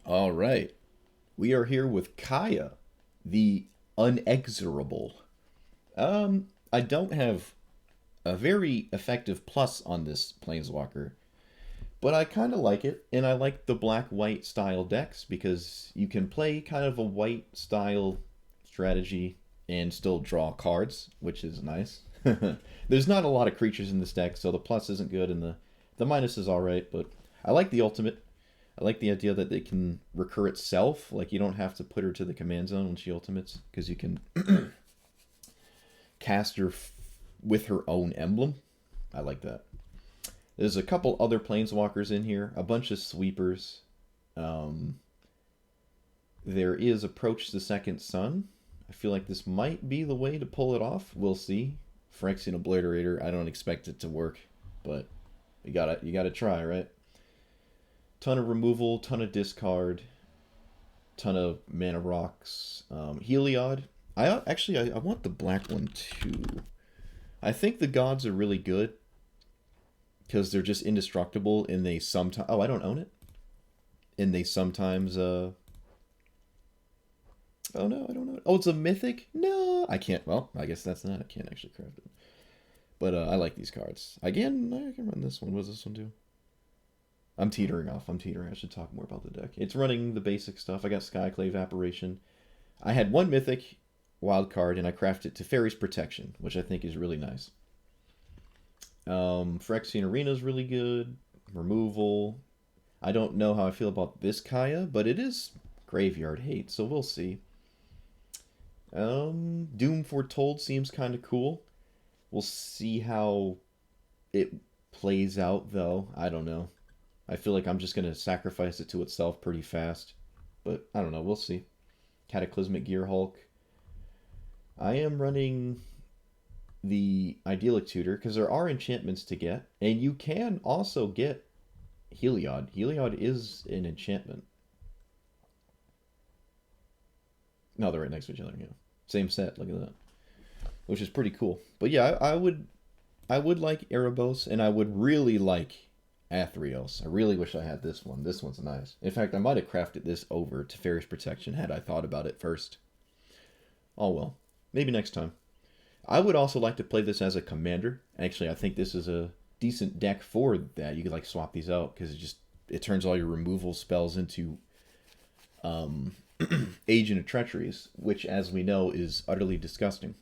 All right. We are here with Kaya, the Inexorable. I don't have a very effective plus on this Planeswalker, but I kind of like it, and I like the black-white style decks because you can play kind of a white style strategy and still draw cards, which is nice. There's not a lot of creatures in this deck, so the plus isn't good, and the minus is alright, but I like the ultimate. I like the idea that it can recur itself. Like, you don't have to put her to the command zone when she ultimates, because you can cast her with her own emblem. I like that. There's a couple other planeswalkers in here, a bunch of sweepers. Um, there is Approach the Second Sun. I feel like this might be the way to pull it off. We'll see. Phyrexian Obliterator. I don't expect it to work, but you gotta try, right? Ton of removal, ton of discard, ton of mana rocks. Heliod. I want the black one too. I think the gods are really good because they're just indestructible, and they sometimes. Oh, I don't own it. And they sometimes. Oh no, I don't know. Oh, it's a mythic. No, I can't. Well, I guess that's not. I can't actually craft it. But I like these cards. Again, I can run this one. What does this one do? I'm teetering off. I'm teetering. I should talk more about the deck. It's running the basic stuff. I got Skyclave Apparition. I had one mythic wild card, and I crafted it to Fairy's Protection, which I think is really nice. Phyrexian Arena is really good. Removal. I don't know how I feel about this Kaya, but it is graveyard hate, so we'll see. Doom Foretold seems kind of cool. We'll see how it plays out, though. I don't know. I feel like I'm just going to sacrifice it to itself pretty fast. But I don't know. We'll see. Cataclysmic Gearhulk. I am running the Idyllic Tutor because there are enchantments to get. And you can also get Heliod. Heliod is an enchantment. No, they're right next to each other. Yeah. Same set. Look at that. Which is pretty cool. But yeah, I would like Erebos, and I would really like Athreos. I really wish I had this one. This one's nice. In fact, I might have crafted this over to Fairy's Protection had I thought about it first. Oh well. Maybe next time. I would also like to play this as a commander. Actually, I think this is a decent deck for that. You could like swap these out because it turns all your removal spells into Agent of Treacheries, which as we know is utterly disgusting.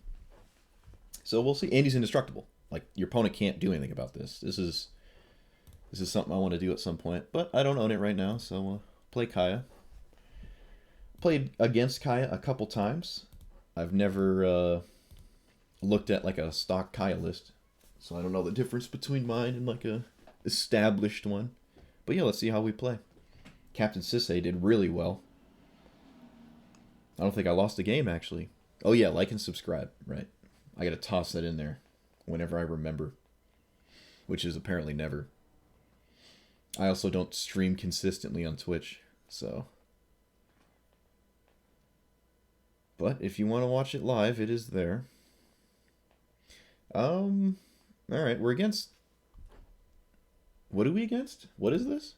So we'll see. And he's indestructible. Like, your opponent can't do anything about this. This is something I want to do at some point, but I don't own it right now, so play Kaya. Played against Kaya a couple times. I've never looked at like a stock Kaya list, so I don't know the difference between mine and like a established one. But yeah, let's see how we play. Captain Sisay did really well. I don't think I lost a game, actually. Oh yeah, like and subscribe, right? I gotta toss that in there whenever I remember, which is apparently never. I also don't stream consistently on Twitch, so. But if you want to watch it live, it is there. Alright, we're against... What are we against? What is this?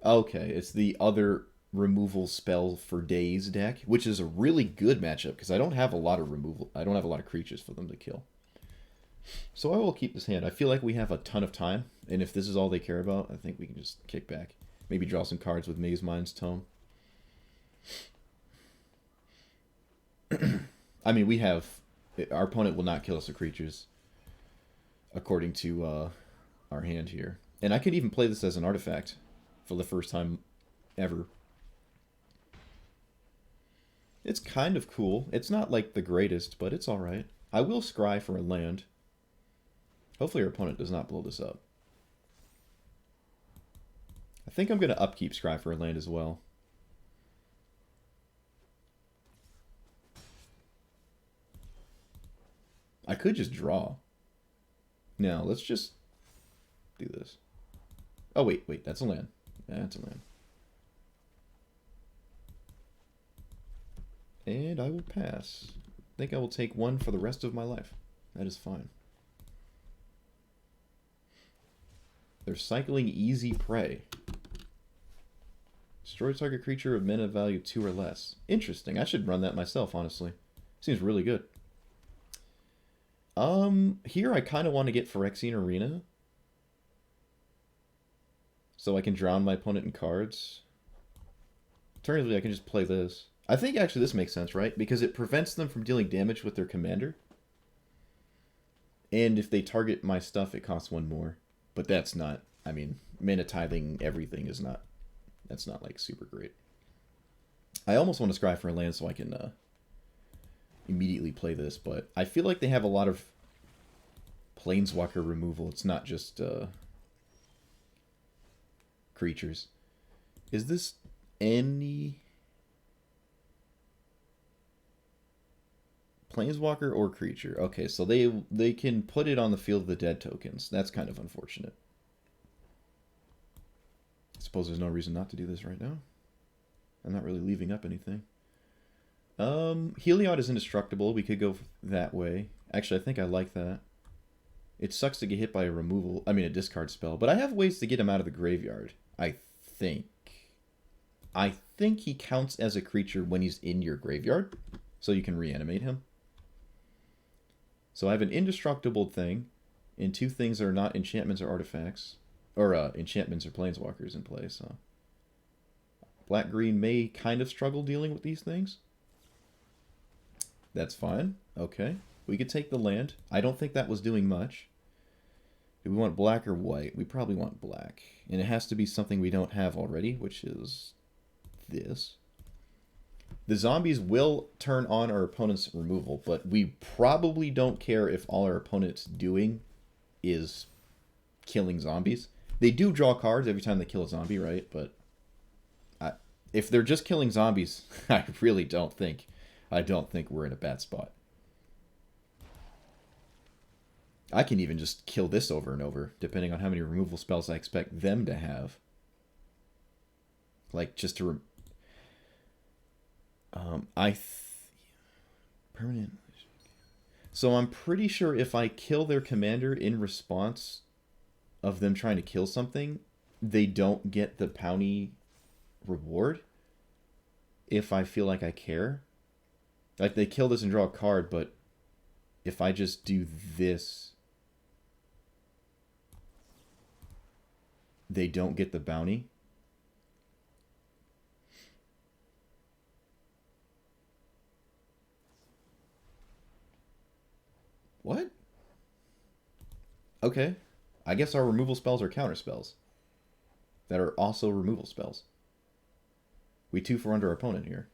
Okay, it's the other removal spell for days deck, which is a really good matchup because I don't have a lot of removal. I don't have a lot of creatures for them to kill. So I will keep this hand. I feel like we have a ton of time, and if this is all they care about, I think we can just kick back. Maybe draw some cards with Maze Mind's Tome. I mean, we have... Our opponent will not kill us with creatures, according to our hand here. And I could even play this as an artifact for the first time ever. It's kind of cool. It's not like the greatest, but it's alright. I will scry for a land. Hopefully our opponent does not blow this up. I think I'm going to upkeep scry for a land as well. I could just draw. Now, let's just do this. Oh, wait, that's a land. That's a land. And I will pass. I think I will take one for the rest of my life. That is fine. They're cycling Easy Prey. Destroy target creature of mana value 2 or less. Interesting. I should run that myself, honestly. Seems really good. Here I kind of want to get Phyrexian Arena. So I can drown my opponent in cards. Alternatively, I can just play this. I think actually this makes sense, right? Because it prevents them from dealing damage with their commander. And if they target my stuff, it costs 1 more. But that's not, I mean, mana tithing everything is not, that's not like super great. I almost want to scry for a land so I can immediately play this, but I feel like they have a lot of planeswalker removal. It's not just creatures. Is this any planeswalker or creature? Okay, so they can put it on the Field of the Dead tokens. That's kind of unfortunate. I suppose there's no reason not to do this right now. I'm not really leaving up anything. Heliod is indestructible. We could go that way. Actually, I think I like that. It sucks to get hit by a discard spell, but I have ways to get him out of the graveyard, I think. I think he counts as a creature when he's in your graveyard, so you can reanimate him. So I have an indestructible thing, and 2 things that are not enchantments or artifacts, or enchantments or planeswalkers in play, so... Black-green may kind of struggle dealing with these things. That's fine. Okay. We could take the land. I don't think that was doing much. Do we want black or white? We probably want black. And it has to be something we don't have already, which is this. The zombies will turn on our opponent's removal, but we probably don't care if all our opponent's doing is killing zombies. They do draw cards every time they kill a zombie, right? But if they're just killing zombies, I really don't think we're in a bad spot. I can even just kill this over and over, depending on how many removal spells I expect them to have. Like, just to... permanent... So I'm pretty sure if I kill their commander in response of them trying to kill something, they don't get the bounty reward if I feel like I care. Like, they kill this and draw a card, but if I just do this, they don't get the bounty. What? Okay. I guess our removal spells are counter spells that are also removal spells. We 2 for under our opponent here.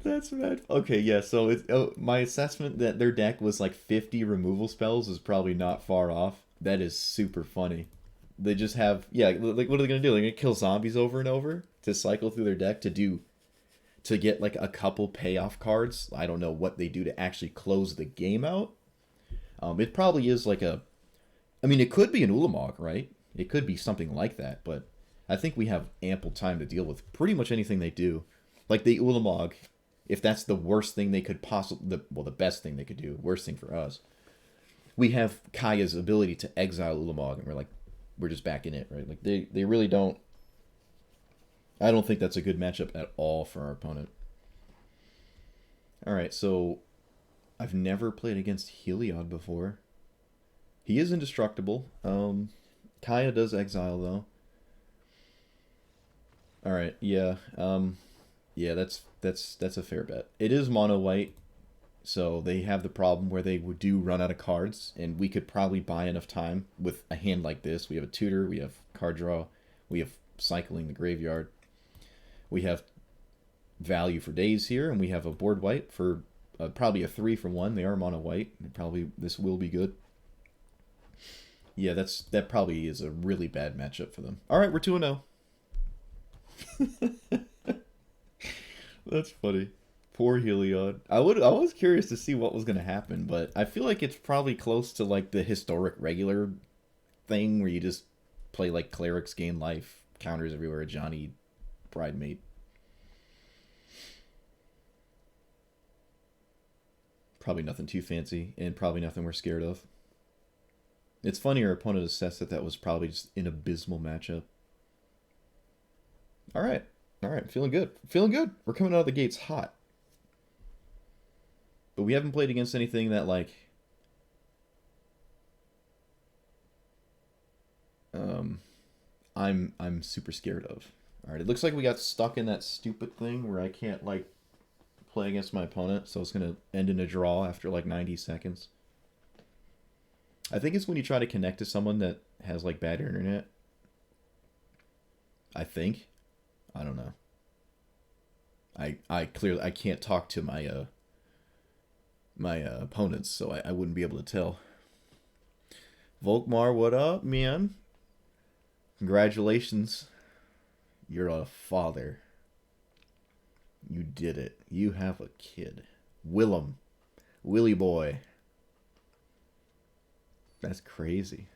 That's mad. Okay, yeah, so it's, my assessment that their deck was like 50 removal spells is probably not far off. That is super funny. They just have, yeah, like, what are they going to do? They're going to kill zombies over and over to cycle through their deck to get like a couple payoff cards. I don't know what they do to actually close the game out. It probably is like it could be an Ulamog, right? It could be something like that, but I think we have ample time to deal with pretty much anything they do. Like the Ulamog, if that's the worst thing they could possibly... the best thing they could do, worst thing for us. We have Kaya's ability to exile Ulamog, and we're just back in it, right? Like, they really don't... I don't think that's a good matchup at all for our opponent. Alright, so... I've never played against Heliod before. He is indestructible. Kaya does exile, though. Alright, yeah. Yeah, that's a fair bet. It is mono white, so they have the problem where they do run out of cards, and we could probably buy enough time with a hand like this. We have a tutor, we have card draw, we have cycling the graveyard, we have value for days here, and we have a board wipe for probably a 3 for 1. They are mono white. This will be good. Yeah, that probably is a really bad matchup for them. All right, we're 2-0. That's funny. Poor Heliod. I was curious to see what was going to happen, but I feel like it's probably close to like the historic regular thing where you just play like clerics gain life, counters everywhere, Johnny, bridemate. Probably nothing too fancy, and probably nothing we're scared of. It's funny our opponent assessed that that was probably just an abysmal matchup. All right. All right. Feeling good. Feeling good. We're coming out of the gates hot. But we haven't played against anything that, like... I'm super scared of. All right. It looks like we got stuck in that stupid thing where I can't, like, play against my opponent. So it's going to end in a draw after, like, 90 seconds. I think it's when you try to connect to someone that has, like, bad internet. I think. I don't know. I clearly I can't talk to my my opponents, so I wouldn't be able to tell. Volkmar, what up, man? Congratulations. You're a father. You did it. You have a kid. Willem. Willy boy. That's crazy.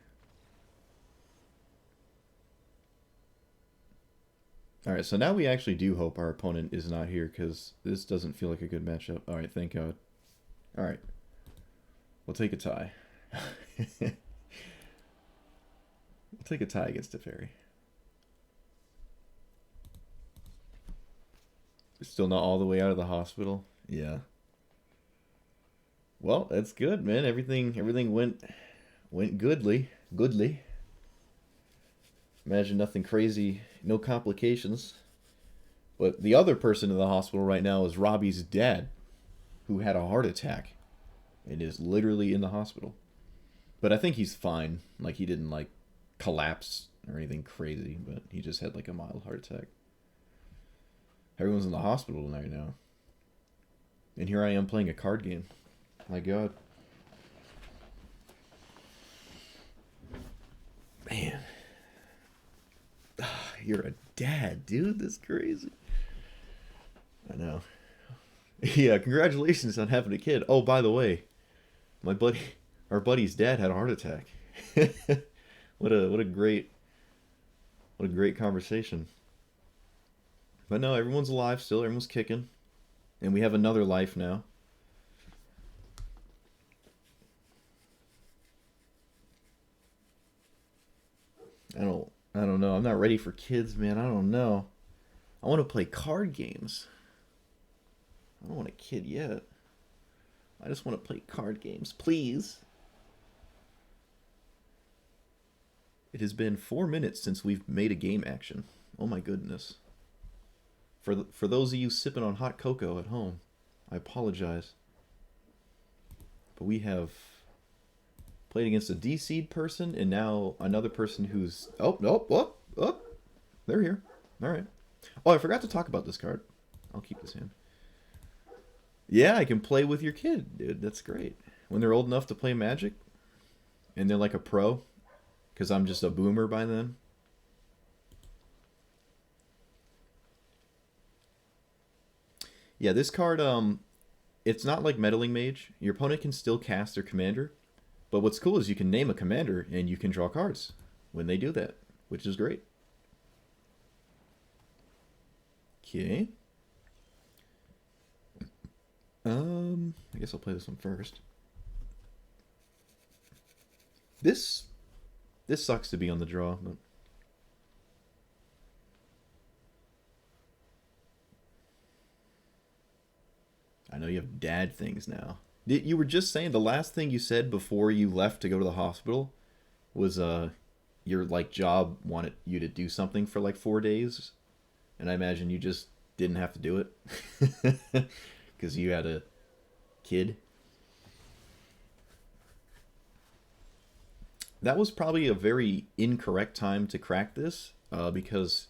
Alright, so now we actually do hope our opponent is not here, because this doesn't feel like a good matchup. Alright, thank God. Alright. We'll take a tie. We'll take a tie against Teferi. Still not all the way out of the hospital? Yeah. Well, that's good, man. Everything went goodly. Goodly. Imagine nothing crazy, no complications. But the other person in the hospital right now is Robbie's dad, who had a heart attack and is literally in the hospital. But I think he's fine. Like, he didn't, like, collapse or anything crazy, but he just had, like, a mild heart attack. Everyone's in the hospital right now. And here I am playing a card game. My God. Man. You're a dad, dude. That's crazy. I know. Yeah, congratulations on having a kid. Oh, by the way, our buddy's dad had a heart attack. What a great conversation. But no, everyone's alive still. Everyone's kicking, and we have another life now. I don't know. I'm not ready for kids, man. I don't know. I want to play card games. I don't want a kid yet. I just want to play card games, please. It has been 4 minutes since we've made a game action. Oh my goodness. For those of you sipping on hot cocoa at home, I apologize. But we have played against a DC'd person, and now another person who's... Oh, they're here. Alright. Oh, I forgot to talk about this card. I'll keep this in. Yeah, I can play with your kid, dude. That's great. When they're old enough to play Magic, and they're like a pro, because I'm just a boomer by then. Yeah, this card, it's not like Meddling Mage. Your opponent can still cast their commander, but what's cool is you can name a commander, and you can draw cards when they do that, which is great. Okay. I guess I'll play this one first. This sucks to be on the draw, but... I know you have dad things now. You were just saying the last thing you said before you left to go to the hospital was your like job wanted you to do something for like 4 days, and I imagine you just didn't have to do it because you had a kid. That was probably a very incorrect time to crack this because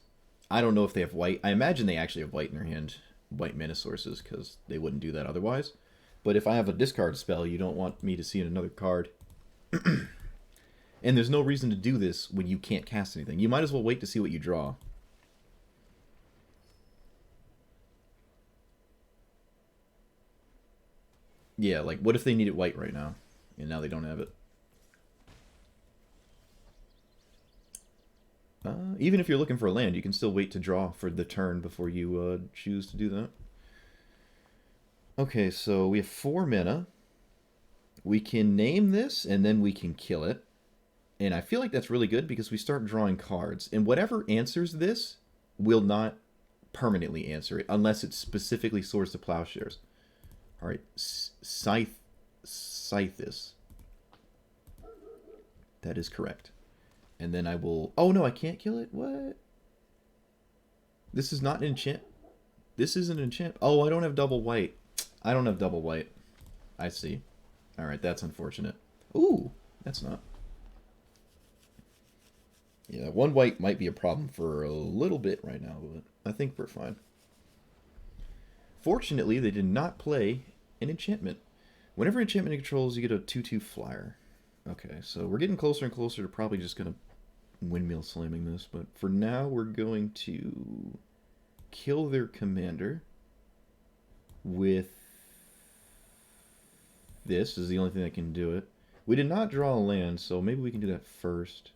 I don't know if they have white. I imagine they actually have white in their hand, white mana sources, because they wouldn't do that otherwise. But if I have a discard spell, you don't want me to see another card. And there's no reason to do this when you can't cast anything. You might as well wait to see what you draw. Yeah, like, what if they needed white right now, and now they don't have it? Even if you're looking for a land, you can still wait to draw for the turn before you choose to do that. Okay, so we have 4 mana. We can name this, and then we can kill it. And I feel like that's really good because we start drawing cards. And whatever answers this will not permanently answer it unless it specifically soars to Plowshares. All right, Scythe this. That is correct. And then I will... Oh, no, I can't kill it? What? This is not an enchant. This is an enchant. Oh, I don't have double white. I don't have double white. I see. All right, that's unfortunate. Ooh, that's not. Yeah, one white might be a problem for a little bit right now, but I think we're fine. Fortunately, they did not play an enchantment. Whenever enchantment controls, you get a 2/2 flyer. Okay, so we're getting closer and closer to probably just going to windmill slamming this, but for now we're going to kill their commander with this is the only thing that can do it. We did not draw a land, so maybe we can do that first.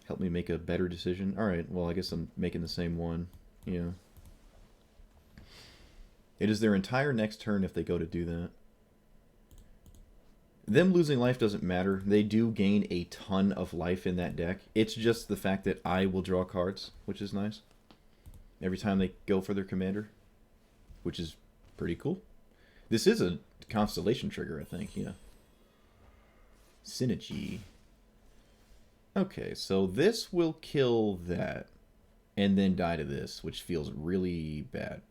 Help me make a better decision. Alright, well, I guess I'm making the same one. Yeah. It is their entire next turn if they go to do that. Them losing life doesn't matter. They do gain a ton of life in that deck. It's just the fact that I will draw cards, which is nice. Every time they go for their commander, which is pretty cool. This is a constellation trigger, I think, yeah. Synergy. Okay, so this will kill that, and then die to this, which feels really bad.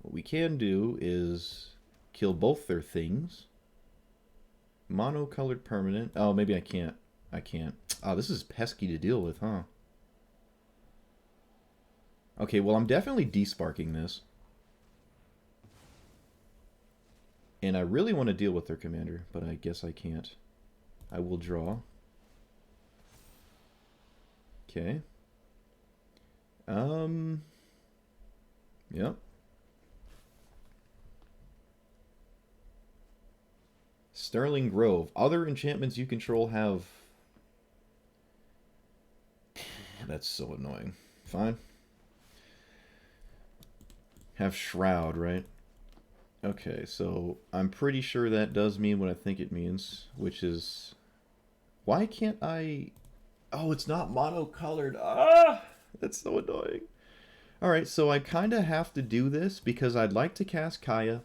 What we can do is kill both their things. Mono-colored permanent. Oh, maybe I can't. I can't. Oh, this is pesky to deal with, huh? Okay, well, I'm definitely desparking this. And I really want to deal with their commander, but I guess I can't. I will draw. Okay. Yep. Sterling Grove. Other enchantments you control have... That's so annoying. Fine. Have Shroud, right? Okay, so I'm pretty sure that does mean what I think it means, which is... Why can't I... Oh, it's not mono-colored. Ah! That's so annoying. Alright, so I kind of have to do this because I'd like to cast Kaya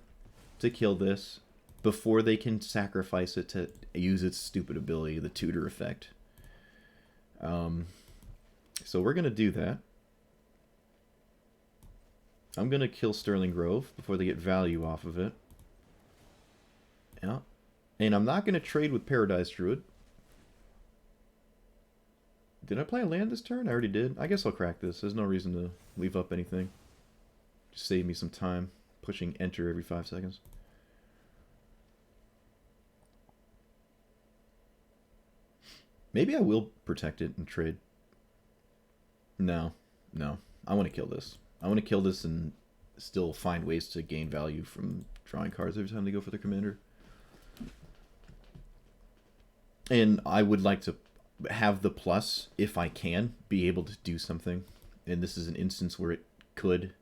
to kill this before they can sacrifice it to use its stupid ability, the tutor effect. So we're going to do that. I'm going to kill Sterling Grove before they get value off of it. Yeah. And I'm not going to trade with Paradise Druid. Did I play a land this turn? I already did. I guess I'll crack this. There's no reason to leave up anything. Just save me some time pushing enter every 5 seconds. Maybe I will protect it and trade. No. No. I want to kill this. I want to kill this and still find ways to gain value from drawing cards every time they go for their commander. And I would like to have the plus, if I can, be able to do something. And this is an instance where it could.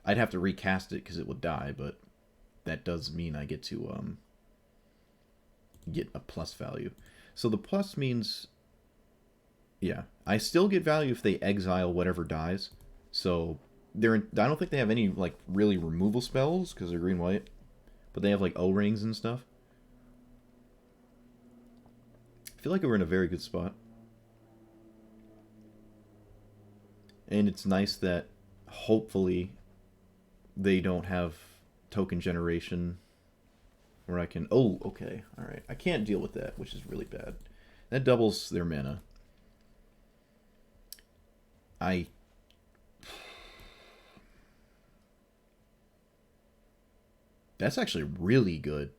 I'd have to recast it because it would die, but that does mean I get to get a plus value. So the plus means, yeah, I still get value if they exile whatever dies. So I don't think they have any like really removal spells because they're green-white, but they have like O-rings and stuff. I feel like we're in a very good spot. And it's nice that hopefully they don't have token generation where I can... Oh, okay. Alright. I can't deal with that, which is really bad. That doubles their mana. That's actually really good.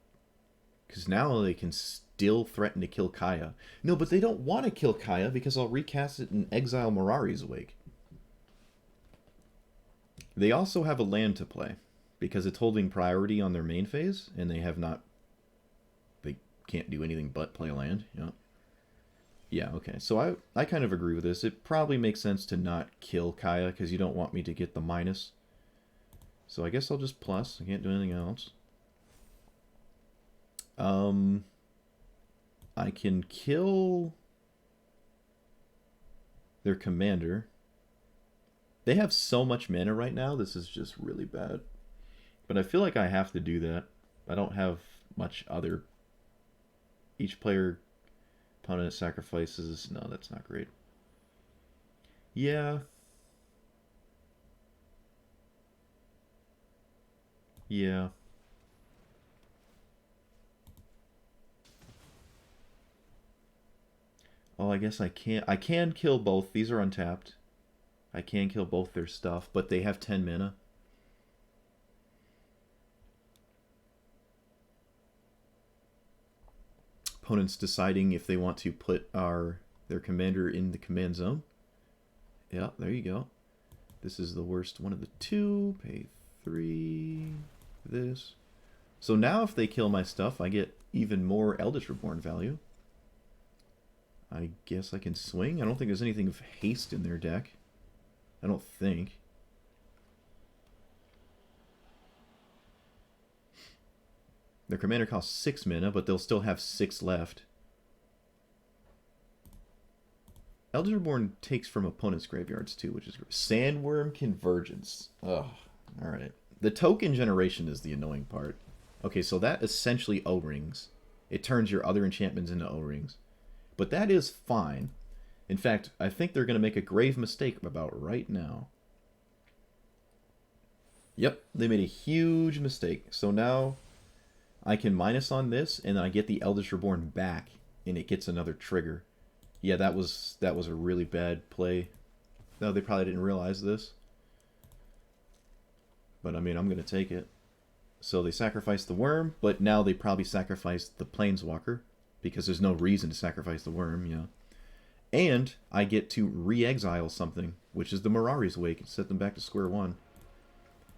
Because now they can still threaten to kill Kaya. No, but they don't want to kill Kaya because I'll recast it and exile Mirari's Wake. They also have a land to play because it's holding priority on their main phase and they have not... They can't do anything but play a land. Yeah. Yeah, okay. So I kind of agree with this. It probably makes sense to not kill Kaya because you don't want me to get the minus. So I guess I'll just plus. I can't do anything else. I can kill their commander. They have so much mana right now, this is just really bad. But I feel like I have to do that. I don't have much other... Each player opponent sacrifices... No, that's not great. Yeah. Yeah. Oh, I guess I can't... I can kill both. These are untapped. I can kill both their stuff, but they have 10 mana. Opponents deciding if they want to put their commander in the command zone. Yeah, there you go. This is the worst one of the two. Pay 3. This. So now if they kill my stuff, I get even more Eldritch Reborn value. I guess I can swing. I don't think there's anything of haste in their deck. I don't think. Their commander costs 6 mana, but they'll still have 6 left. Eldritch Reborn takes from opponents' graveyards too, which is great. Sandworm Convergence. Ugh. Alright. The token generation is the annoying part. Okay, so that essentially O-rings. It turns your other enchantments into O-rings. But that is fine. In fact, I think they're going to make a grave mistake about right now. Yep, they made a huge mistake. So now I can minus on this, and then I get the Eldritch Reborn back, and it gets another trigger. Yeah, that was a really bad play. No, they probably didn't realize this. But, I mean, I'm going to take it. So they sacrificed the worm, but now they probably sacrificed the Planeswalker, because there's no reason to sacrifice the worm, yeah. And I get to re-exile something, which is the Mirari's Wake, and set them back to square one.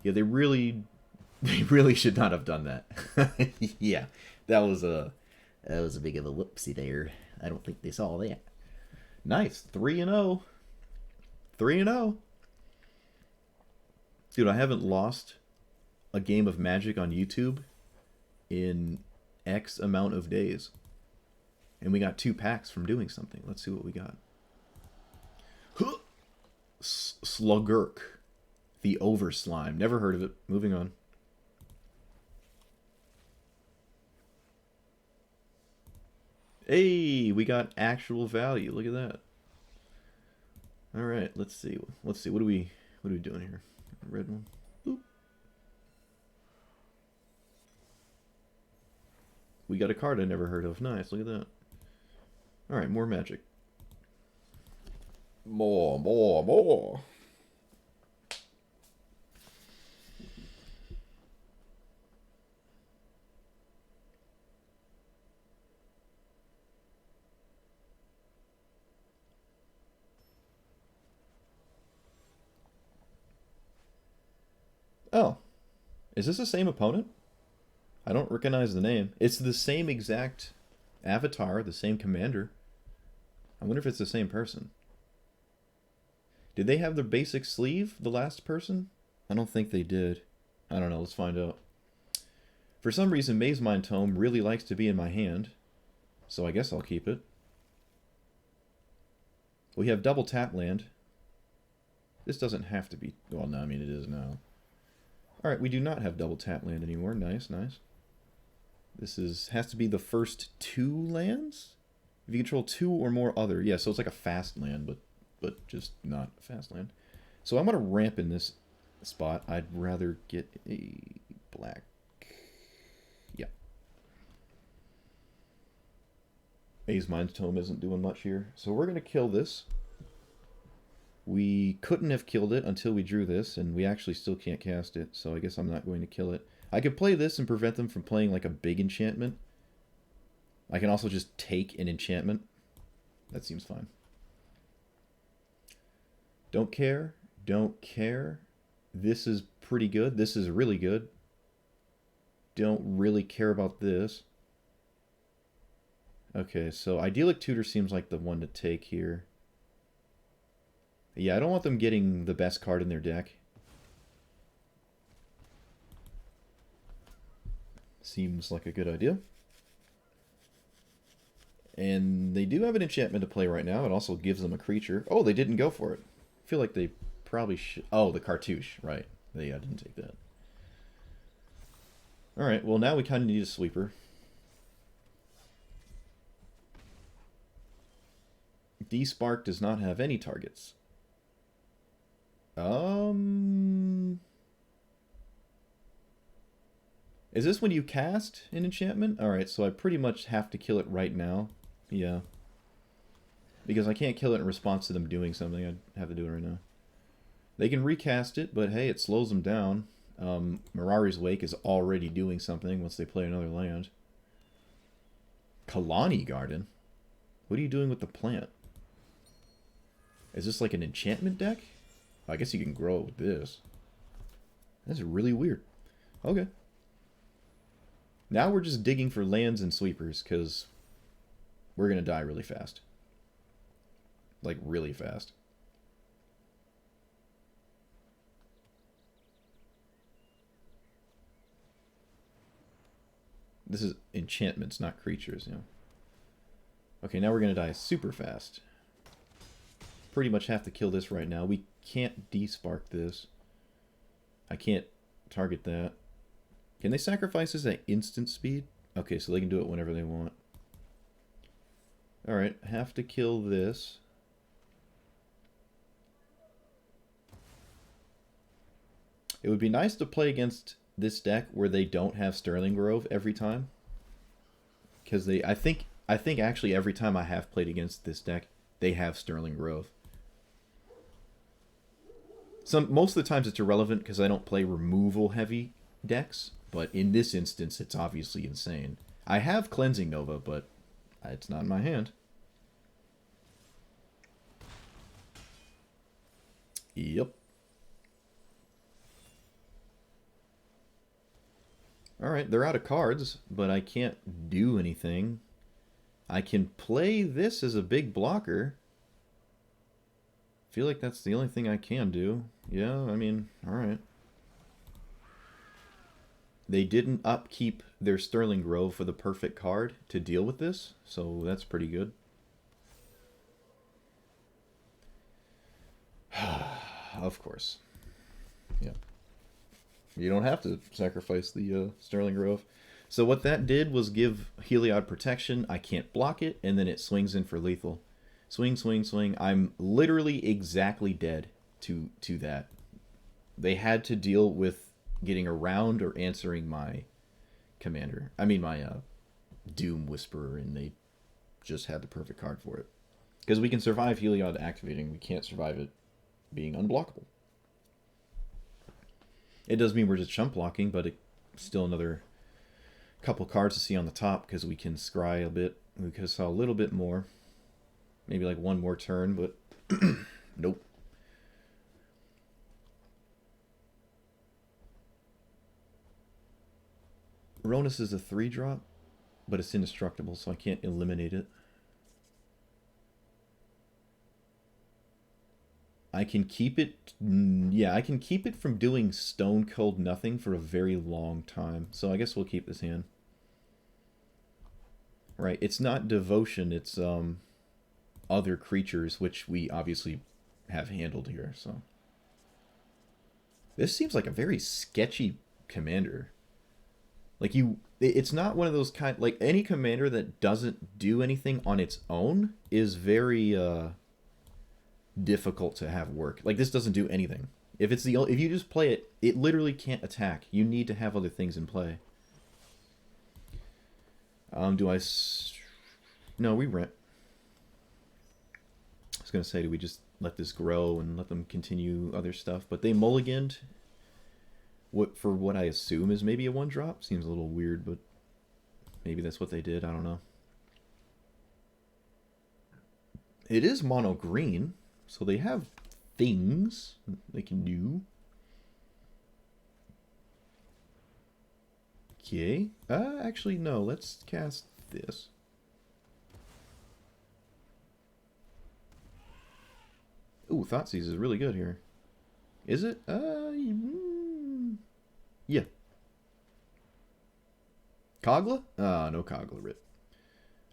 Yeah, they really should not have done that. Yeah, that was a big of a whoopsie there. I don't think they saw that. Nice, 3-0. 3-0. Dude, I haven't lost a game of Magic on YouTube in X amount of days. And we got 2 packs from doing something. Let's see what we got. Slugurk. The Overslime. Never heard of it. Moving on. Hey, we got actual value. Look at that. All right, let's see. Let's see. What are we doing here? Red one. Boop. We got a card I never heard of. Nice. Look at that. All right, more Magic. More. Oh, is this the same opponent? I don't recognize the name. It's the same exact avatar, the same commander. I wonder if it's the same person. Did they have the basic sleeve, the last person? I don't think they did. I don't know, let's find out. For some reason, Maze Mind Tome really likes to be in my hand, so I guess I'll keep it. We have double tap land. This doesn't have to be... Well, no, I mean, it is now. Alright, we do not have double tap land anymore. Nice, nice. This has to be the first 2 lands? If you control 2 or more other... Yeah, so it's like a fast land, but just not a fast land. So I'm going to ramp in this spot. I'd rather get a black... Yeah. Maze Mind's Tome isn't doing much here. So we're going to kill this. We couldn't have killed it until we drew this, and we actually still can't cast it, so I guess I'm not going to kill it. I could play this and prevent them from playing like a big enchantment. I can also just take an enchantment. That seems fine. Don't care. Don't care. This is pretty good. This is really good. Don't really care about this. Okay, so Idyllic Tutor seems like the one to take here. Yeah, I don't want them getting the best card in their deck. Seems like a good idea. And they do have an enchantment to play right now. It also gives them a creature. Oh, they didn't go for it. I feel like they probably should. Oh, the cartouche. Right. They didn't take that. Alright, well now we kind of need a sweeper. Despark does not have any targets. Is this when you cast an enchantment? Alright, so I pretty much have to kill it right now. Yeah. Because I can't kill it in response to them doing something. I'd have to do it right now. They can recast it, but hey, it slows them down. Mirari's Wake is already doing something once they play another land. Kalani Garden? What are you doing with the plant? Is this like an enchantment deck? I guess you can grow it with this. That's really weird. Okay. Now we're just digging for lands and sweepers, because we're going to die really fast. Like, really fast. This is enchantments, not creatures, you know. Okay, now we're going to die super fast. Pretty much have to kill this right now. We can't despark this. I can't target that. Can they sacrifice this at instant speed? Okay, so they can do it whenever they want. Alright, have to kill this. It would be nice to play against this deck where they don't have Sterling Grove every time. Because I think actually every time I have played against this deck, they have Sterling Grove. Most of the times it's irrelevant because I don't play removal heavy decks, but in this instance it's obviously insane. I have Cleansing Nova, but it's not in my hand. Yep. Alright, they're out of cards, but I can't do anything. I can play this as a big blocker. Feel like that's the only thing I can do. Yeah, I mean, alright. They didn't upkeep their Sterling Grove for the perfect card to deal with this, so that's pretty good. Of course. Yeah. You don't have to sacrifice the Sterling Grove. So what that did was give Heliod protection. I can't block it, and then it swings in for lethal. Swing, swing, swing. I'm literally exactly dead to that. They had to deal with getting around or answering my commander. I mean my Doom Whisperer, and they just had the perfect card for it. Because we can survive Heliod activating. We can't survive it being unblockable. It does mean we're just chump blocking, but it's still another couple cards to see on the top because we can scry a bit. We could have saw a little bit more. Maybe like one more turn, but nope. Ronus is a 3-drop, but it's indestructible, so I can't eliminate it. I can keep it... Yeah, I can keep it from doing stone cold nothing for a very long time. So I guess we'll keep this hand. Right, it's not devotion, it's other creatures, which we obviously have handled here, so. This seems like a very sketchy commander. Like, it's not one of those kind... Like, any commander that doesn't do anything on its own is very, difficult to have work. Like, this doesn't do anything. If you just play it, it literally can't attack. You need to have other things in play. No, we rent. I was gonna say, do we just let this grow and let them continue other stuff? But they mulliganed for what I assume is maybe a 1-drop. Seems a little weird, but maybe that's what they did. I don't know. It is mono green, so they have things they can do. Okay. Actually, no. Let's cast this. Ooh, Thoughtseize is really good here. Is it? Yeah. Kogla? No Kogla Rip.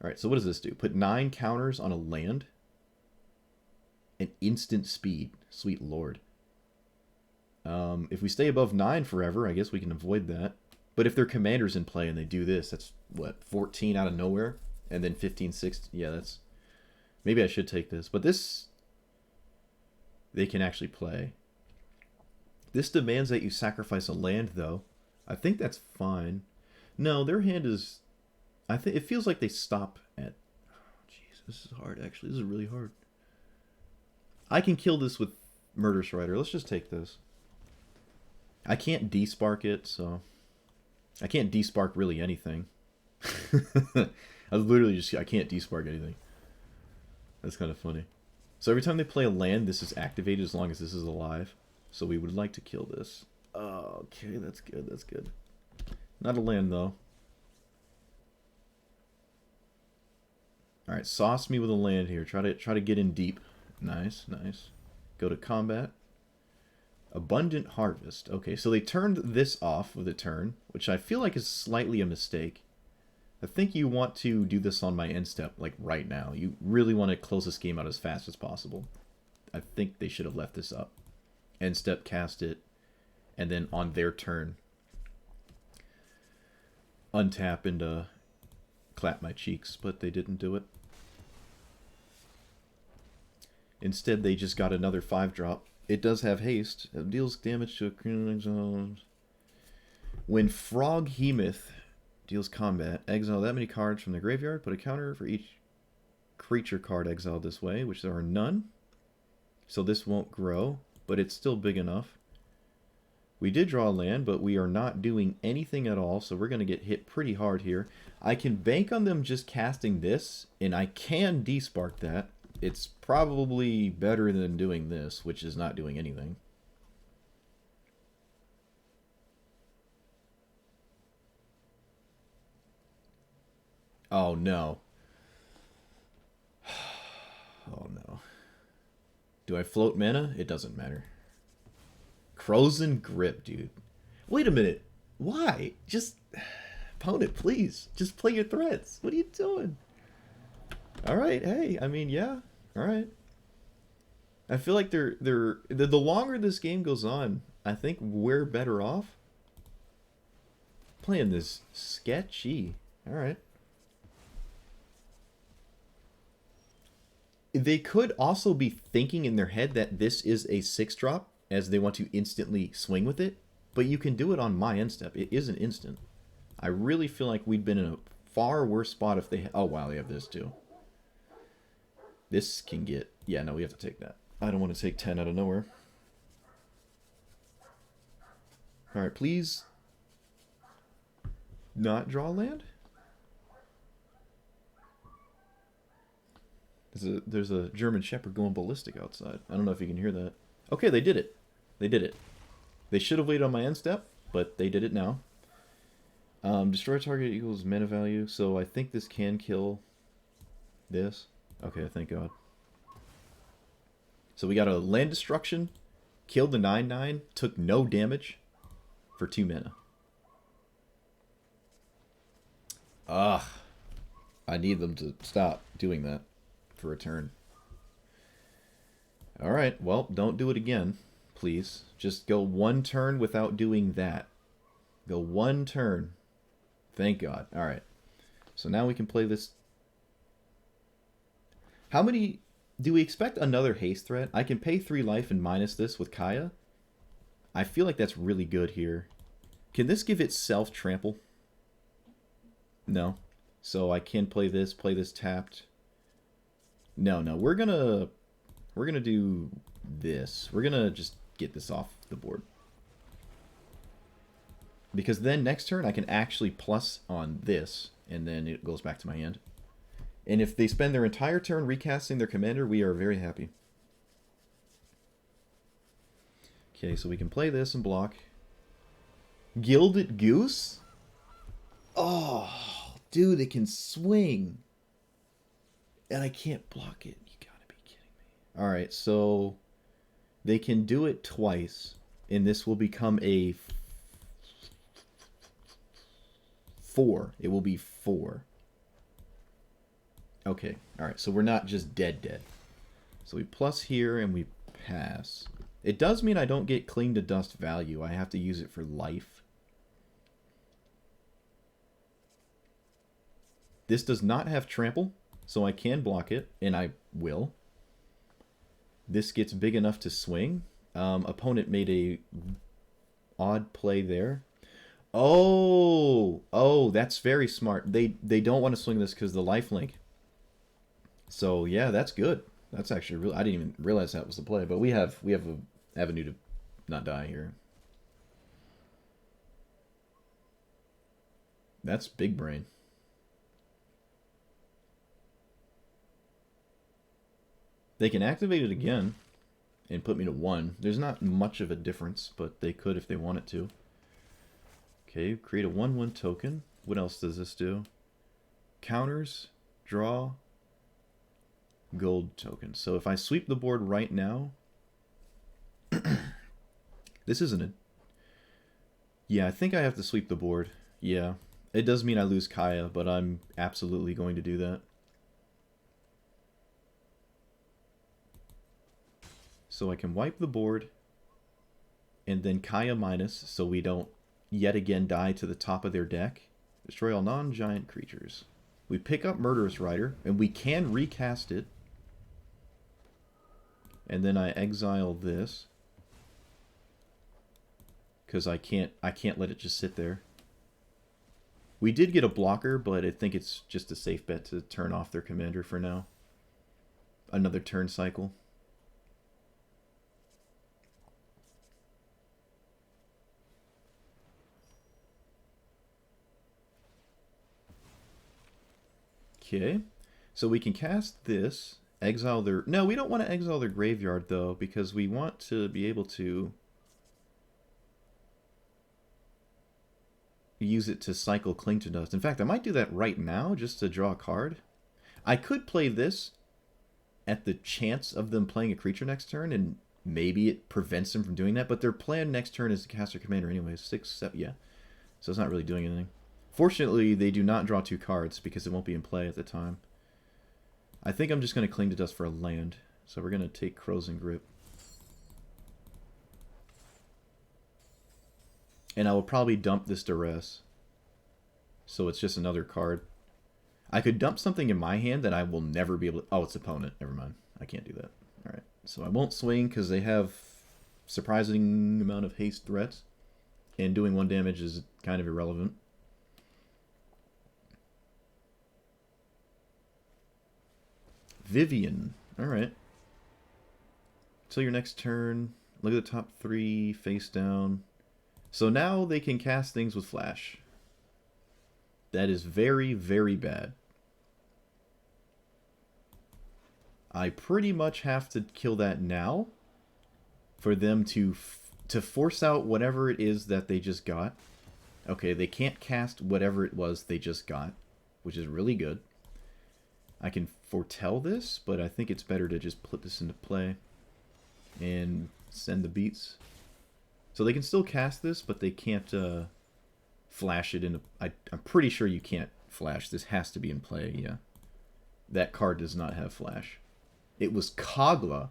Alright, so what does this do? Put 9 counters on a land. And instant speed. Sweet lord. If we stay above 9 forever, I guess we can avoid that. But if their commander's in play and they do this, that's, what, 14 out of nowhere? And then 15, 16. Yeah, that's... Maybe I should take this. But this... They can actually play. This demands that you sacrifice a land, though. I think that's fine. No, their hand is... I think it feels like they stop at... Oh, jeez, this is hard, actually. This is really hard. I can kill this with Murderous Rider. Let's just take this. I can't despark it, so... I can't despark really anything. I literally just... I can't despark anything. That's kind of funny. So every time they play a land, this is activated as long as this is alive. So we would like to kill this. Oh, okay, that's good, that's good. Not a land, though. Alright, sauce me with a land here. Try to get in deep. Nice, nice. Go to combat. Abundant Harvest. Okay, so they turned this off with a turn, which I feel like is slightly a mistake. I think you want to do this on my end step, like right now. You really want to close this game out as fast as possible. I think they should have left this up. End step, cast it, and then on their turn, untap and clap my cheeks, but they didn't do it. Instead, they just got another 5-drop. It does have haste. It deals damage to a creature exile. When Froghemoth deals combat, exile that many cards from the graveyard. Put a counter for each creature card exiled this way, which there are none. So this won't grow, but it's still big enough. We did draw a land, but we are not doing anything at all, so we're going to get hit pretty hard here. I can bank on them just casting this, and I can despark that. It's probably better than doing this, which is not doing anything. Oh, no. Oh, no. Do I float mana? It doesn't matter. Frozen Grip, dude. Wait a minute. Why? Just... Opponent, please. Just play your threats. What are you doing? Alright, hey. I mean, yeah. Alright. I feel like the longer this game goes on, I think we're better off. Playing this sketchy. Alright. They could also be thinking in their head that this is a 6-drop, as they want to instantly swing with it, but you can do it on my end step. It is an instant. I really feel like we'd been in a far worse spot if they... Oh, wow, they have this too. This can get... Yeah, no, we have to take that. I don't want to take 10 out of nowhere. Alright, please... not draw land? There's a German Shepherd going ballistic outside. I don't know if you can hear that. Okay, they did it. They did it. They should have waited on my end step, but they did it now. Destroy target equals mana value, so I think this can kill this. Okay, thank God. So we got a land destruction, killed the 9/9, took no damage for 2 mana. Ugh. I need them to stop doing that for a turn. Alright, well, don't do it again, please. Just go 1 turn without doing that. Go 1 turn. Thank God. Alright. So now we can play this. How many... Do we expect another haste threat? I can pay 3 life and minus this with Kaya. I feel like that's really good here. Can this give itself trample? No. So I can play this tapped. No, we're gonna do this. We're gonna just get this off the board. Because then next turn I can actually plus on this, and then it goes back to my hand. And if they spend their entire turn recasting their commander, we are very happy. Okay, so we can play this and block. Gilded Goose? Oh, dude, it can swing. And I can't block it. You gotta be kidding me. Alright, so they can do it twice, and this will become a 4. It will be 4. Okay, alright, so we're not just dead. So we plus here and we pass. It does mean I don't get cling to dust value. I have to use it for life. This does not have trample, so I can block it, and I will. This gets big enough to swing. Opponent made a odd play there. Oh, that's very smart. They don't want to swing this because of the lifelink. So yeah, that's good. That's actually real. I didn't even realize that was the play, but we have a avenue to not die here. That's big brain. They can activate it again and put me to 1. There's not much of a difference, but they could if they wanted to. Okay, create a 1/1 token. What else does this do? Counters, draw, gold token. So if I sweep the board right now, this isn't it. Yeah, I think I have to sweep the board. Yeah, it does mean I lose Kaya, but I'm absolutely going to do that. So I can wipe the board and then Kaya minus so we don't yet again die to the top of their deck. Destroy all non-giant creatures. We pick up Murderous Rider and we can recast it. And then I exile this because I can't let it just sit there. We did get a blocker, but I think it's just a safe bet to turn off their commander for now. Another turn cycle. Okay, so we can cast this, exile their... No, we don't want to exile their graveyard, though, because we want to be able to use it to cycle Cling to Dust. In fact, I might do that right now, just to draw a card. I could play this at the chance of them playing a creature next turn, and maybe it prevents them from doing that, but their plan next turn is to cast their commander anyways. 6, 7, yeah. So it's not really doing anything. Fortunately, they do not draw 2 cards because it won't be in play at the time. I think I'm just going to Cling to Dust for a land. So we're going to take Crows and Grip. And I will probably dump this Duress. So it's just another card. I could dump something in my hand that I will never be able to... Oh, it's opponent. Never mind. I can't do that. Alright. So I won't swing because they have surprising amount of haste threats. And doing 1 damage is kind of irrelevant. Vivian. Alright. Till your next turn. Look at the top 3 face down. So now they can cast things with Flash. That is very, very bad. I pretty much have to kill that now for them to force out whatever it is that they just got. Okay, they can't cast whatever it was they just got, which is really good. I can foretell this, but I think it's better to just put this into play and send the beats. So they can still cast this, but they can't flash it into... I'm pretty sure you can't flash. This has to be in play, yeah. That card does not have flash. It was Kogla.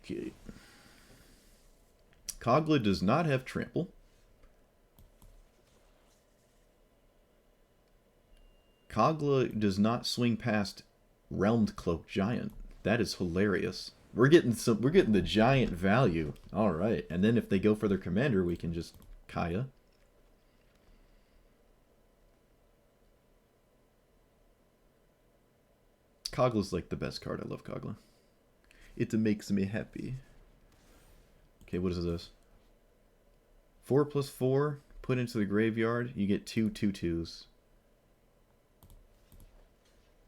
Okay. Kogla does not have trample. Kogla does not swing past Realmed Cloak Giant. That is hilarious. We're getting the giant value. All right. And then if they go for their commander, we can just Kaya. Kogla's like the best card. I love Kogla. It makes me happy. Okay, what is this? 4+4, put into the graveyard. You get 2 2/2s.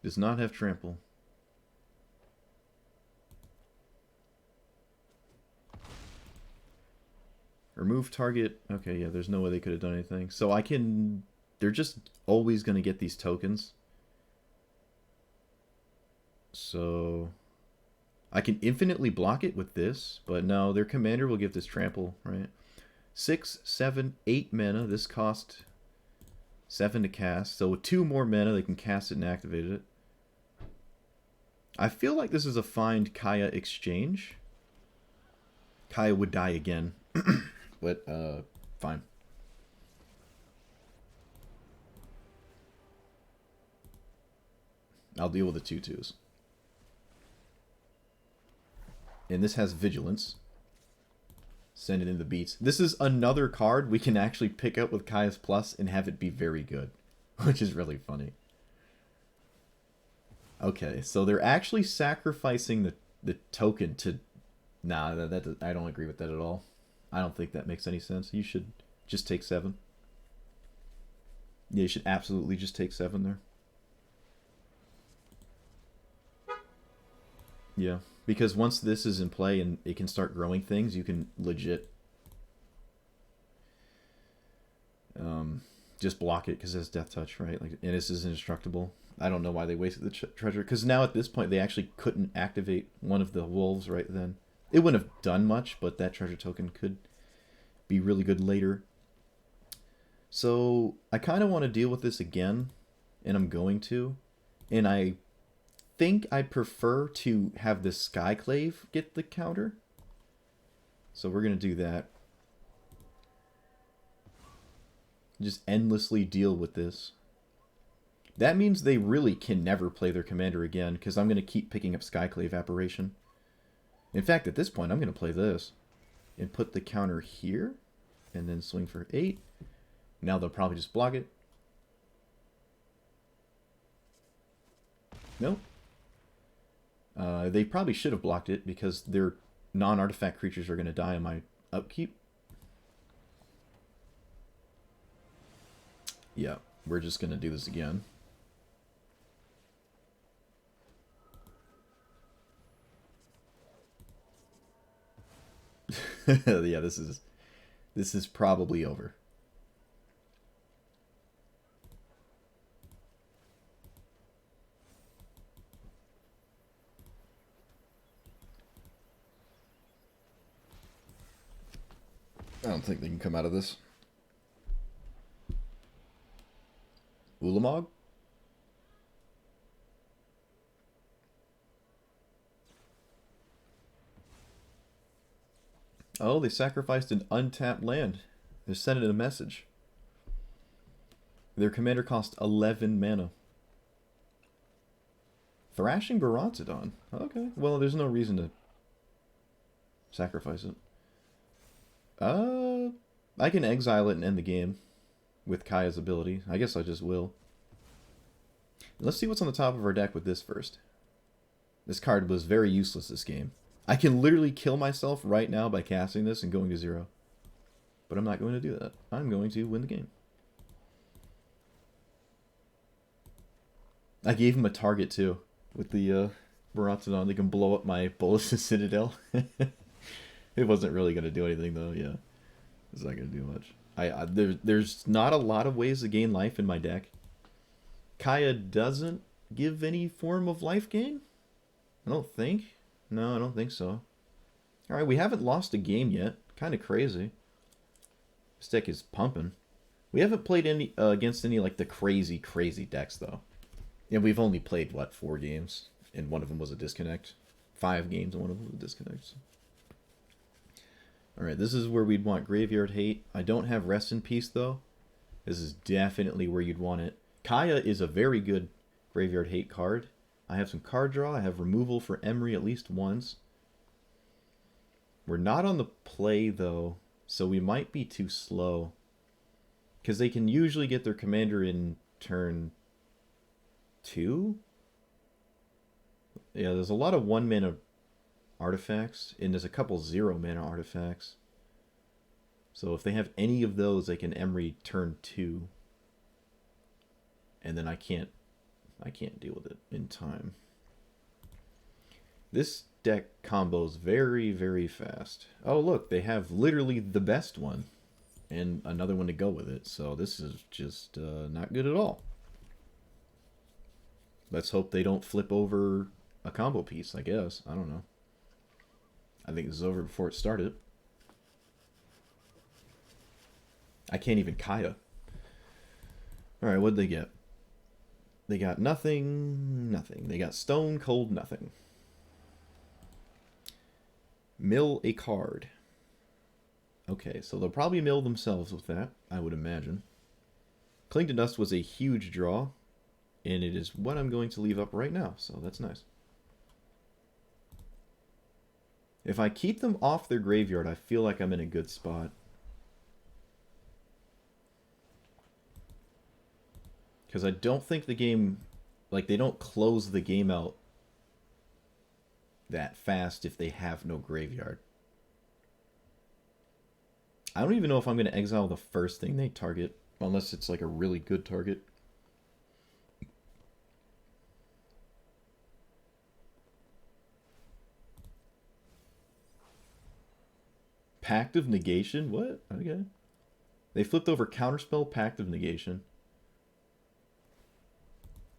Does not have trample. Remove target. Okay, yeah, there's no way they could have done anything. So I can... They're just always going to get these tokens. So... I can infinitely block it with this, but no, their commander will give this trample, right? 6, 7, 8 mana. This cost 7 to cast. So with 2 more mana, they can cast it and activate it. I feel like this is a fine Kaya exchange. Kaya would die again. But, fine. I'll deal with the 2/2s. And this has Vigilance. Send it in the beats. This is another card we can actually pick up with Kaya's Plus and have it be very good. Which is really funny. Okay, so they're actually sacrificing the token to... Nah, I don't agree with that at all. I don't think that makes any sense. You should just take 7. Yeah, you should absolutely just take 7 there. Yeah, because once this is in play and it can start growing things, you can legit just block it because it has Death Touch, right? Like, and this is indestructible. I don't know why they wasted the treasure, because now at this point they actually couldn't activate one of the wolves right then. It wouldn't have done much, but that treasure token could be really good later. So I kind of want to deal with this again, and I'm going to. And I think I prefer to have the Skyclave get the counter. So we're going to do that. Just endlessly deal with this. That means they really can never play their commander again, because I'm going to keep picking up Skyclave Apparition. In fact, at this point, I'm going to play this. And put the counter here. And then swing for 8. Now they'll probably just block it. Nope. They probably should have blocked it, because their non-artifact creatures are going to die on my upkeep. Yeah, we're just going to do this again. Yeah, this is probably over. I don't think they can come out of this. Ulamog? Oh, they sacrificed an untapped land. They're sending a message. Their commander cost 11 mana. Thrashing Barontodon. Okay, well, there's no reason to sacrifice it. I can exile it and end the game with Kaya's ability. I guess I just will. Let's see what's on the top of our deck with this first. This card was very useless this game. I can literally kill myself right now by casting this and going to 0. But I'm not going to do that. I'm going to win the game. I gave him a target too. With the Barontodon, they can blow up my Bolas' Citadel. It wasn't really going to do anything though, yeah. It's not going to do much. There's not a lot of ways to gain life in my deck. Kaya doesn't give any form of life gain? I don't think. No, I don't think so. Alright, we haven't lost a game yet. Kind of crazy. This deck is pumping. We haven't played any against any like the crazy decks though. And we've only played, what, 4 games? And one of them was a disconnect. 5 games and one of them was a disconnect. Alright, this is where we'd want Graveyard Hate. I don't have Rest in Peace, though. This is definitely where you'd want it. Kaya is a very good Graveyard Hate card. I have some card draw. I have removal for Emery at least once. We're not on the play, though, so we might be too slow. Because they can usually get their commander in turn 2? Yeah, there's a lot of 1-mana artifacts, and there's a couple 0-mana artifacts. So if they have any of those, they can Emery turn 2. And then I can't deal with it in time. This deck combos very, very fast. Oh, look, they have literally the best one. And another one to go with it. So this is just not good at all. Let's hope they don't flip over a combo piece, I guess. I don't know. I think this is over before it started. I can't even Kaya. Alright, what'd they get? They got nothing, nothing. They got stone cold nothing. Mill a card. Okay, so they'll probably mill themselves with that, I would imagine. Cling to Dust was a huge draw, and it is what I'm going to leave up right now, so that's nice. If I keep them off their graveyard, I feel like I'm in a good spot. Because I don't think the game, like, they don't close the game out that fast if they have no graveyard. I don't even know if I'm going to exile the first thing they target, unless it's like a really good target. Pact of Negation? What? Okay. They flipped over Counterspell, Pact of Negation.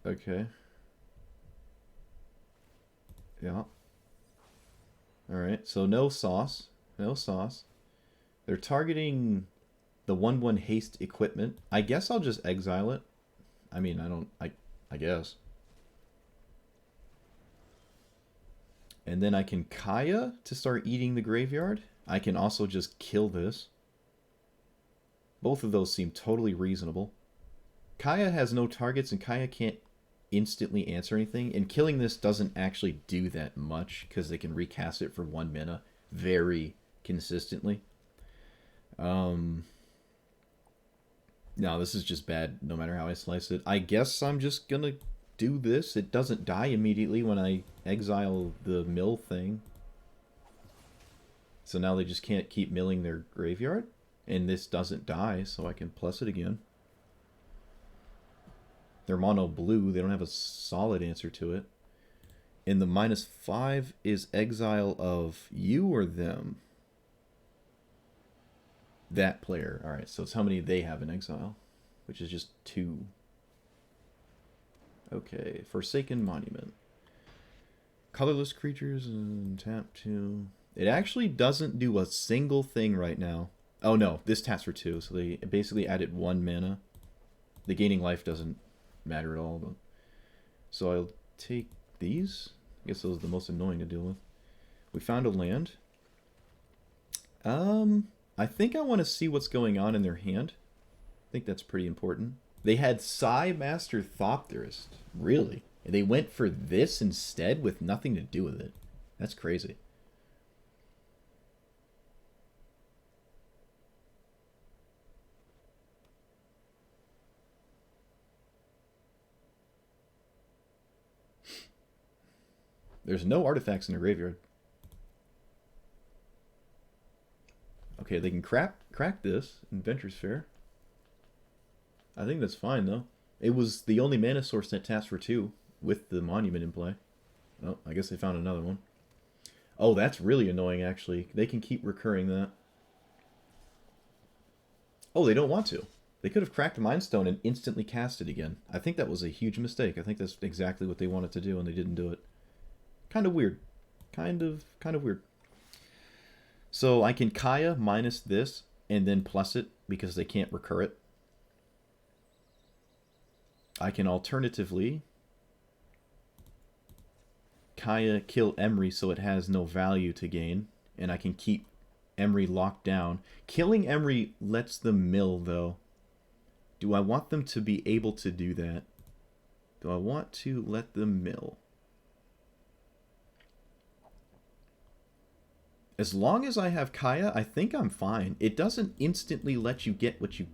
Okay. Yeah. Alright, so no sauce. No sauce. They're targeting the 1/1 haste equipment. I guess I'll just exile it. I mean, I guess. And then I can Kaya to start eating the graveyard. I can also just kill this. Both of those seem totally reasonable. Kaya has no targets and Kaya can't instantly answer anything. And killing this doesn't actually do that much because they can recast it for 1 mana very consistently. No, this is just bad no matter how I slice it. I guess I'm just gonna do this. It doesn't die immediately when I exile the mill thing. So now they just can't keep milling their graveyard. And this doesn't die, so I can plus it again. They're mono blue. They don't have a solid answer to it. And the -5 is exile of you or them? That player. Alright, so it's how many they have in exile, which is just 2. Okay, Forsaken Monument. Colorless creatures and tap 2. It actually doesn't do a single thing right now. Oh no, this taps for 2, so they basically added 1 mana. The gaining life doesn't matter at all. But... So I'll take these. I guess those are the most annoying to deal with. We found a land. I think I want to see what's going on in their hand. I think that's pretty important. They had Psy Master Thopterist. Really? And they went for this instead with nothing to do with it. That's crazy. There's no artifacts in the graveyard. Okay, they can crack this in Venture's Fair. I think that's fine, though. It was the only mana source that taps for 2 with the monument in play. Oh, I guess they found another one. Oh, that's really annoying, actually. They can keep recurring that. Oh, they don't want to. They could have cracked Mind Stone and instantly cast it again. I think that was a huge mistake. I think that's exactly what they wanted to do, and they didn't do it. Kind of weird. Kind of weird. So I can Kaya minus this and then plus it because they can't recur it. I can alternatively Kaya kill Emry so it has no value to gain, and I can keep Emry locked down. Killing Emry lets them mill, though. Do I want them to be able to do that? Do I want to let them mill? As long as I have Kaya, I think I'm fine. It doesn't instantly let you get what you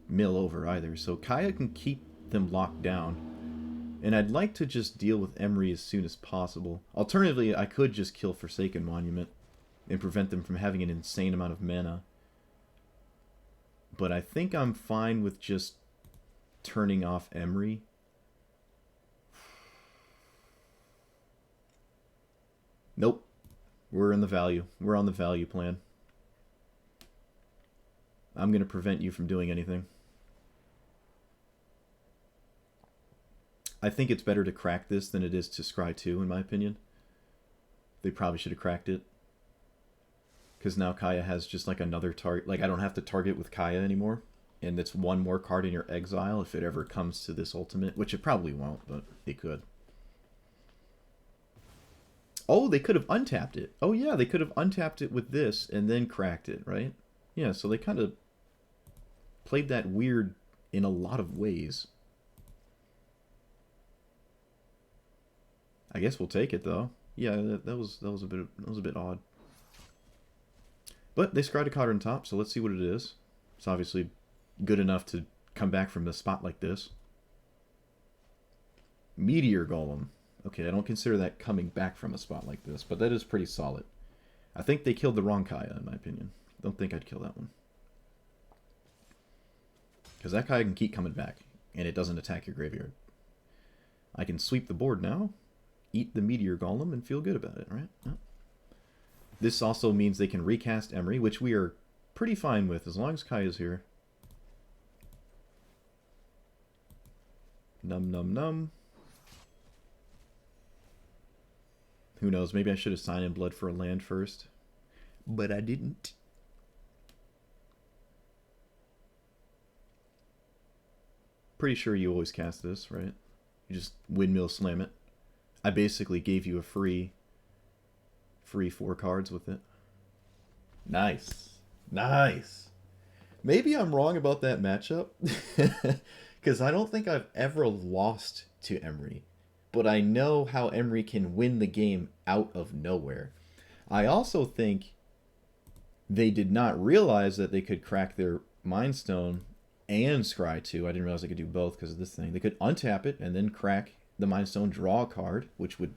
mill over either, so Kaya can keep them locked down. And I'd like to just deal with Emry as soon as possible. Alternatively, I could just kill Forsaken Monument and prevent them from having an insane amount of mana. But I think I'm fine with just turning off Emry. Nope. We're in the value. We're on the value plan. I'm going to prevent you from doing anything. I think it's better to crack this than it is to scry 2, in my opinion. They probably should have cracked it. Because now Kaya has just like another target. Like, I don't have to target with Kaya anymore. and it's one more card in your exile if it ever comes to this ultimate, which it probably won't, but it could. Oh, they could have untapped it. Oh yeah, they could have untapped it with this and then cracked it, right? Yeah, so they kind of played that weird in a lot of ways. I guess we'll take it though. Yeah, that was a bit odd. But they scryed a card on top, so let's see what it is. It's obviously good enough to come back from a spot like this. Meteor Golem. Okay, I don't consider that coming back from a spot like this, but that is pretty solid. I think they killed the wrong Kaya, in my opinion. Don't think I'd kill that one. Because that Kaya can keep coming back, and it doesn't attack your graveyard. I can sweep the board now, eat the Meteor Golem, and feel good about it, right? Oh. This also means they can recast Emery, which we are pretty fine with, as long as Kaya's here. Num num num. Who knows, maybe I should have signed in blood for a land first. But I didn't. Pretty sure you always cast this, right? You just windmill slam it. I basically gave you a free 4 cards with it. Nice. Nice. Maybe I'm wrong about that matchup. Because I don't think I've ever lost to Emery. But I know how Emery can win the game out of nowhere. I also think they did not realize that they could crack their Mind Stone and Scry too. I didn't realize they could do both because of this thing. They could untap it and then crack the Mind Stone, draw a card, which would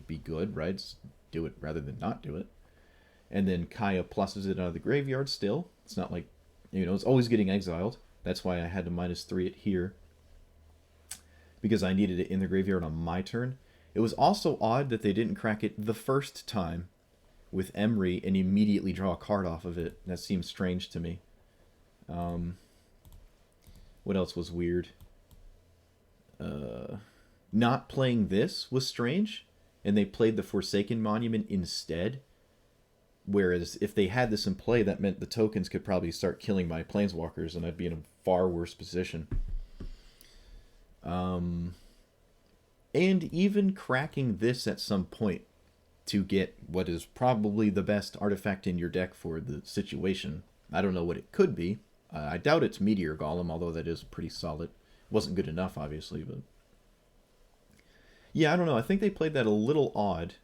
be good, right? Just do it rather than not do it. And then Kaya pluses it out of the graveyard still. It's not like, it's always getting exiled. That's why I had to -3 it here. Because I needed it in the graveyard on my turn. It was also odd that they didn't crack it the first time with Emery and immediately draw a card off of it. That seems strange to me. What else was weird? Not playing this was strange, and they played the Forsaken Monument instead. Whereas if they had this in play, that meant the tokens could probably start killing my planeswalkers, and I'd be in a far worse position. And even cracking this at some point to get what is probably the best artifact in your deck for the situation. I don't know what it could be. I doubt it's Meteor Golem, although that is pretty solid. Wasn't good enough, obviously, but... Yeah, I don't know. I think they played that a little odd.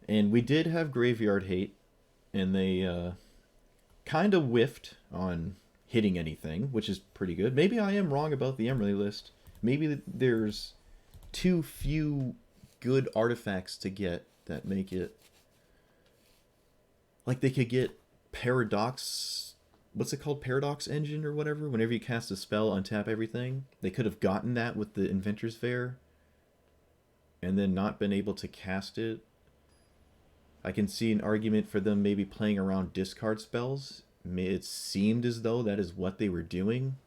And we did have Graveyard Hate, and they kind of whiffed on hitting anything, which is pretty good. Maybe I am wrong about the Emery list. Maybe there's too few good artifacts to get that make it... Like, they could get Paradox... What's it called? Paradox Engine or whatever? Whenever you cast a spell, untap everything. They could have gotten that with the Inventor's Fair and then not been able to cast it. I can see an argument for them maybe playing around discard spells. It seemed as though that is what they were doing.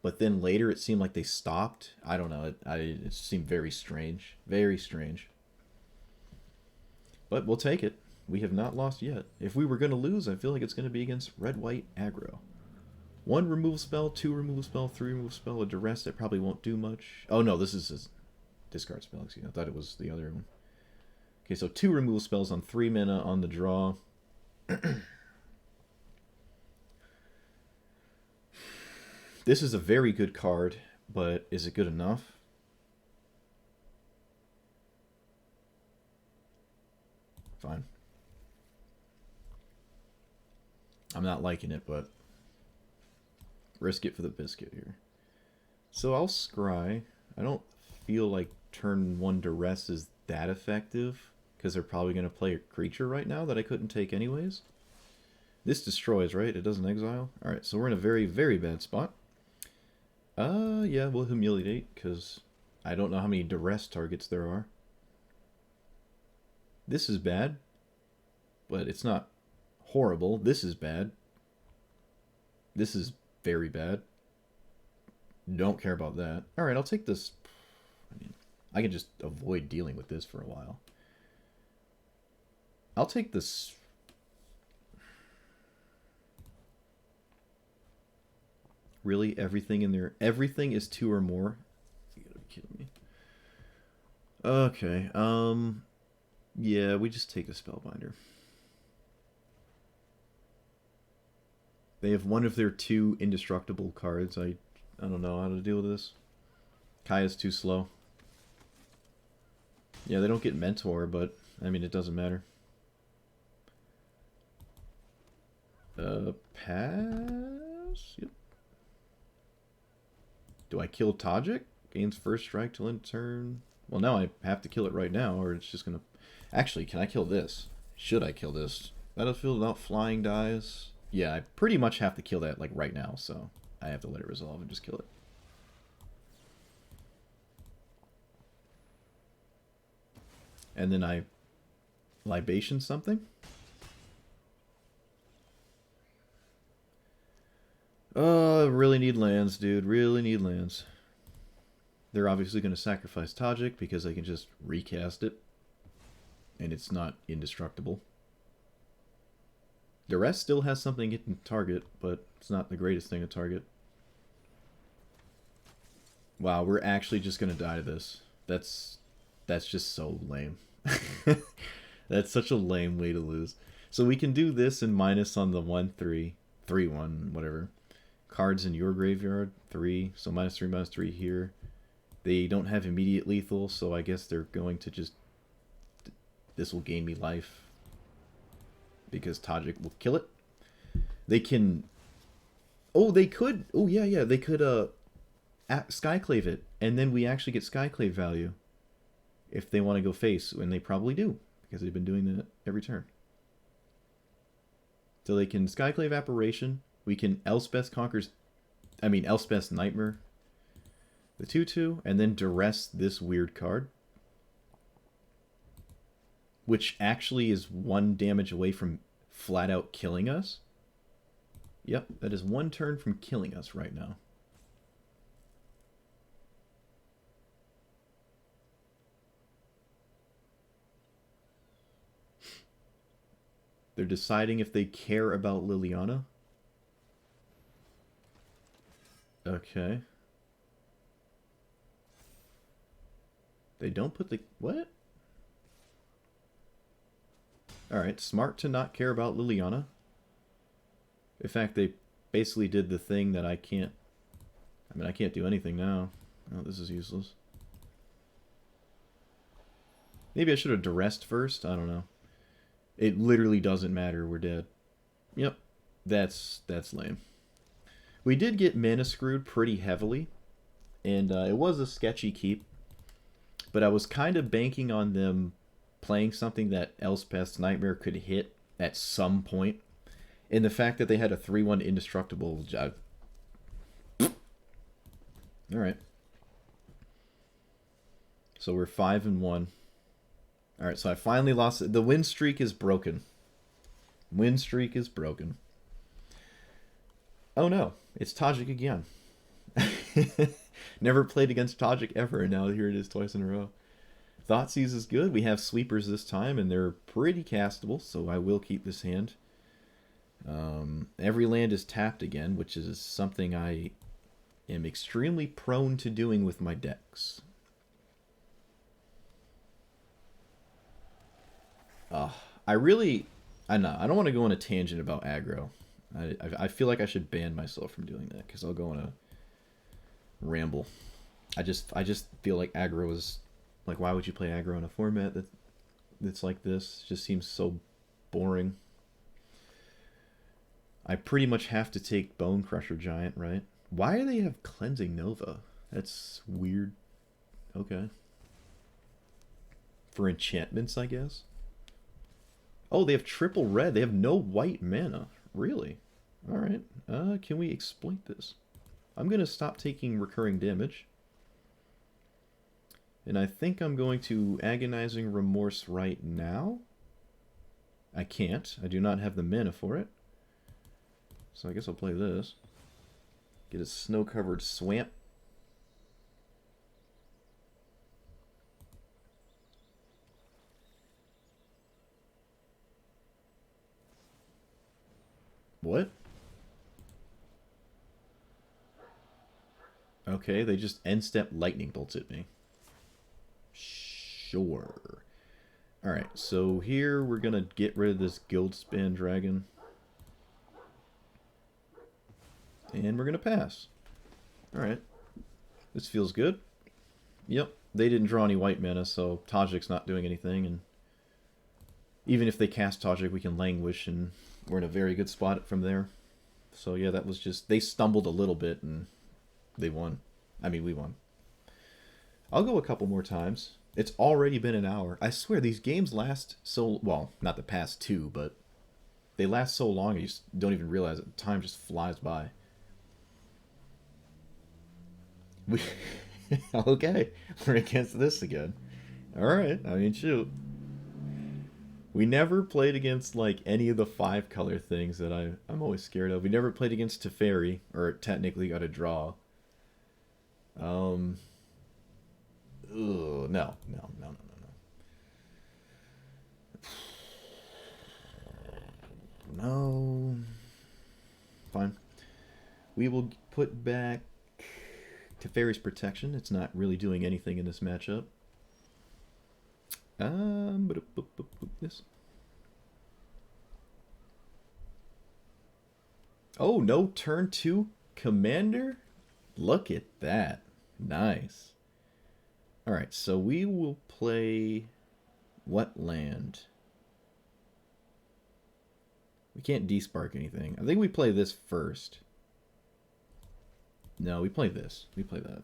But then later it seemed like they stopped. I don't know. It seemed very strange. Very strange. But we'll take it. We have not lost yet. If we were going to lose, I feel like it's going to be against red-white aggro. 1 removal spell, 2 removal spell, 3 removal spell, a duress that probably won't do much. Oh no, this is a discard spell. Excuse me. I thought it was the other one. Okay, so 2 removal spells on 3 mana on the draw. This is a very good card, but is it good enough? Fine. I'm not liking it, but risk it for the biscuit here. So I'll scry. I don't feel like turn 1 duress is that effective, because they're probably going to play a creature right now that I couldn't take anyways. This destroys, right? It doesn't exile? Alright, so we're in a very, very bad spot. Yeah, we'll humiliate, because I don't know how many duress targets there are. This is bad, but it's not horrible. This is bad. This is very bad. Don't care about that. Alright, I'll take this. I mean, I can just avoid dealing with this for a while. I'll take this. Really? Everything in there? Everything is 2 or more? You gotta be kidding me. Okay, yeah, we just take the Spellbinder. They have one of their 2 indestructible cards. I don't know how to deal with this. Kaya's too slow. Yeah, they don't get Mentor, but, I mean, it doesn't matter. Pass? Yep. Do I kill Tajik? Gains first strike till end turn. Well, now I have to kill it right now, or it's just gonna... Actually, can I kill this? Should I kill this? Battlefield without flying dies. Yeah, I pretty much have to kill that, like, right now, so I have to let it resolve and just kill it. And then I libation something. Really need lands, dude. Really need lands. They're obviously going to sacrifice Tajik because they can just recast it. And it's not indestructible. The rest still has something it can target, but it's not the greatest thing to target. Wow, we're actually just going to die to this. That's just so lame. That's such a lame way to lose. So we can do this and minus on the 1/3, 3/1, whatever. Cards in your graveyard, 3. So -3, -3 here. They don't have immediate lethal, so I guess they're going to just... This will gain me life. Because Tajik will kill it. They can... Oh, they could... Oh, yeah. They could Skyclave it. And then we actually get Skyclave value. If they want to go face. And they probably do. Because they've been doing that every turn. So they can Skyclave Apparition. We can Elspeth's Nightmare. The 2/2. And then Duress this weird card. Which actually is 1 damage away from flat out killing us. Yep, that is 1 turn from killing us right now. They're deciding if they care about Liliana. Okay. They don't put the... What? Alright, smart to not care about Liliana. In fact, they basically did the thing that I can't... I mean, I can't do anything now. Oh, this is useless. Maybe I should have duressed first? I don't know. It literally doesn't matter. We're dead. Yep. That's lame. We did get mana screwed pretty heavily. And it was a sketchy keep. But I was kind of banking on them playing something that Elspeth's Nightmare could hit at some point. And the fact that they had a 3/1 indestructible... Alright. So we're 5-1. Alright, so I finally lost it. The win streak is broken. Win streak is broken. Oh no, it's Tajik again. Never played against Tajik ever, and now here it is twice in a row. Thoughtseize is good. We have sweepers this time, and they're pretty castable, so I will keep this hand. Every land is tapped again, which is something I am extremely prone to doing with my decks. I don't want to go on a tangent about aggro. I feel like I should ban myself from doing that, because I'll go on a ramble. I just feel like aggro is... Like, why would you play aggro in a format that's like this? It just seems so boring. I pretty much have to take Bone Crusher Giant, right? Why do they have Cleansing Nova? That's weird. Okay. For enchantments, I guess? Oh, they have triple red. They have no white mana. Really? Alright. Can we exploit this? I'm going to stop taking recurring damage. And I think I'm going to Agonizing Remorse right now. I can't. I do not have the mana for it. So I guess I'll play this. Get a snow-covered swamp. What? Okay, they just end-step lightning bolts at me. Sure. Alright, so here we're going to get rid of this Guildspan Dragon. And we're going to pass. Alright. This feels good. Yep, they didn't draw any white mana, so Tajik's not doing anything. And even if they cast Tajik, we can Languish, and we're in a very good spot from there. So yeah, that was just... They stumbled a little bit, and they won. I mean, we won. I'll go a couple more times. It's already been an hour. I swear, these games last so... Well, not the past two, but they last so long you just don't even realize it. Time just flies by. Okay, we're against this again. Alright, I mean, shoot. We never played against, like, any of the 5-color things that I'm always scared of. We never played against Teferi, or technically got a draw. Ugh, no. No. Fine. We will put back Teferi's Protection. It's not really doing anything in this matchup. This. Oh, no turn 2 commander? Look at that. Nice. Alright, so we will play... What land? We can't despark anything. I think we play this first. No, we play this. We play that.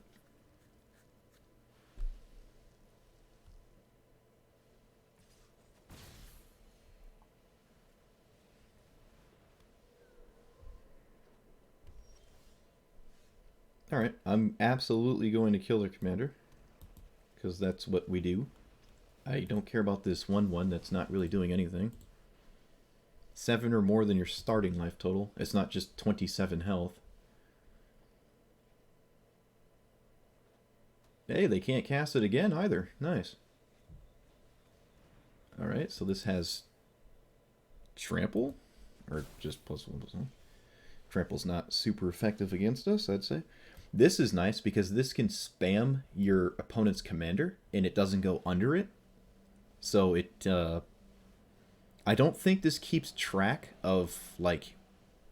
Alright, I'm absolutely going to kill their commander. Because that's what we do. I don't care about this 1/1 that's not really doing anything. 7 or more than your starting life total. It's not just 27 health. Hey, they can't cast it again either. Nice. Alright, so this has Trample? Or just +1/+1. Trample's not super effective against us, I'd say. This is nice because this can spam your opponent's commander and it doesn't go under it. So it, I don't think this keeps track of, like,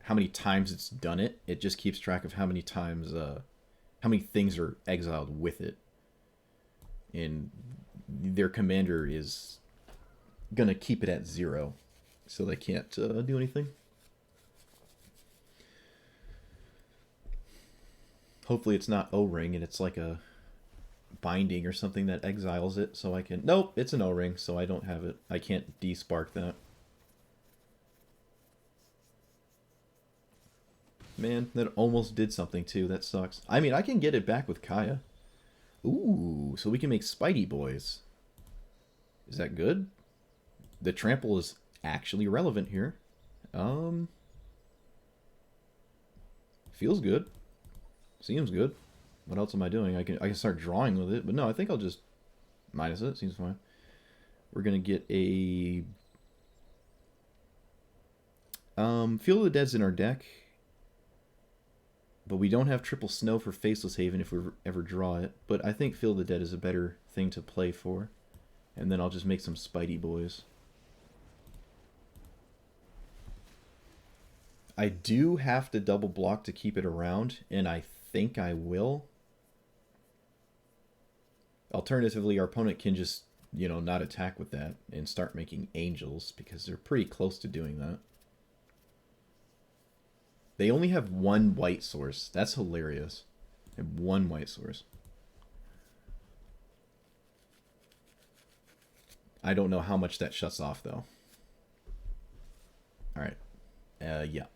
how many times it's done it. It just keeps track of how many times, how many things are exiled with it. And their commander is gonna keep it at 0. So they can't do anything. Hopefully it's not O-Ring and it's like a binding or something that exiles it so I can... Nope, it's an O-Ring, so I don't have it. I can't despark that. Man, that almost did something too. That sucks. I mean, I can get it back with Kaya. Ooh, so we can make Spidey Boys. Is that good? The trample is actually relevant here. Feels good. Seems good. What else am I doing? I can start drawing with it, but no, I think I'll just minus it. Seems fine. We're gonna get a Field of the Dead's in our deck, but we don't have triple snow for Faceless Haven if we ever draw it. But I think Field of the Dead is a better thing to play for, and then I'll just make some Spidey Boys. I do have to double block to keep it around, and I think I will. Alternatively, our opponent can just, you know, not attack with that and start making angels because they're pretty close to doing that. They only have 1 white source. That's hilarious. They have 1 white source. I don't know how much that shuts off, though. Alright. Yeah.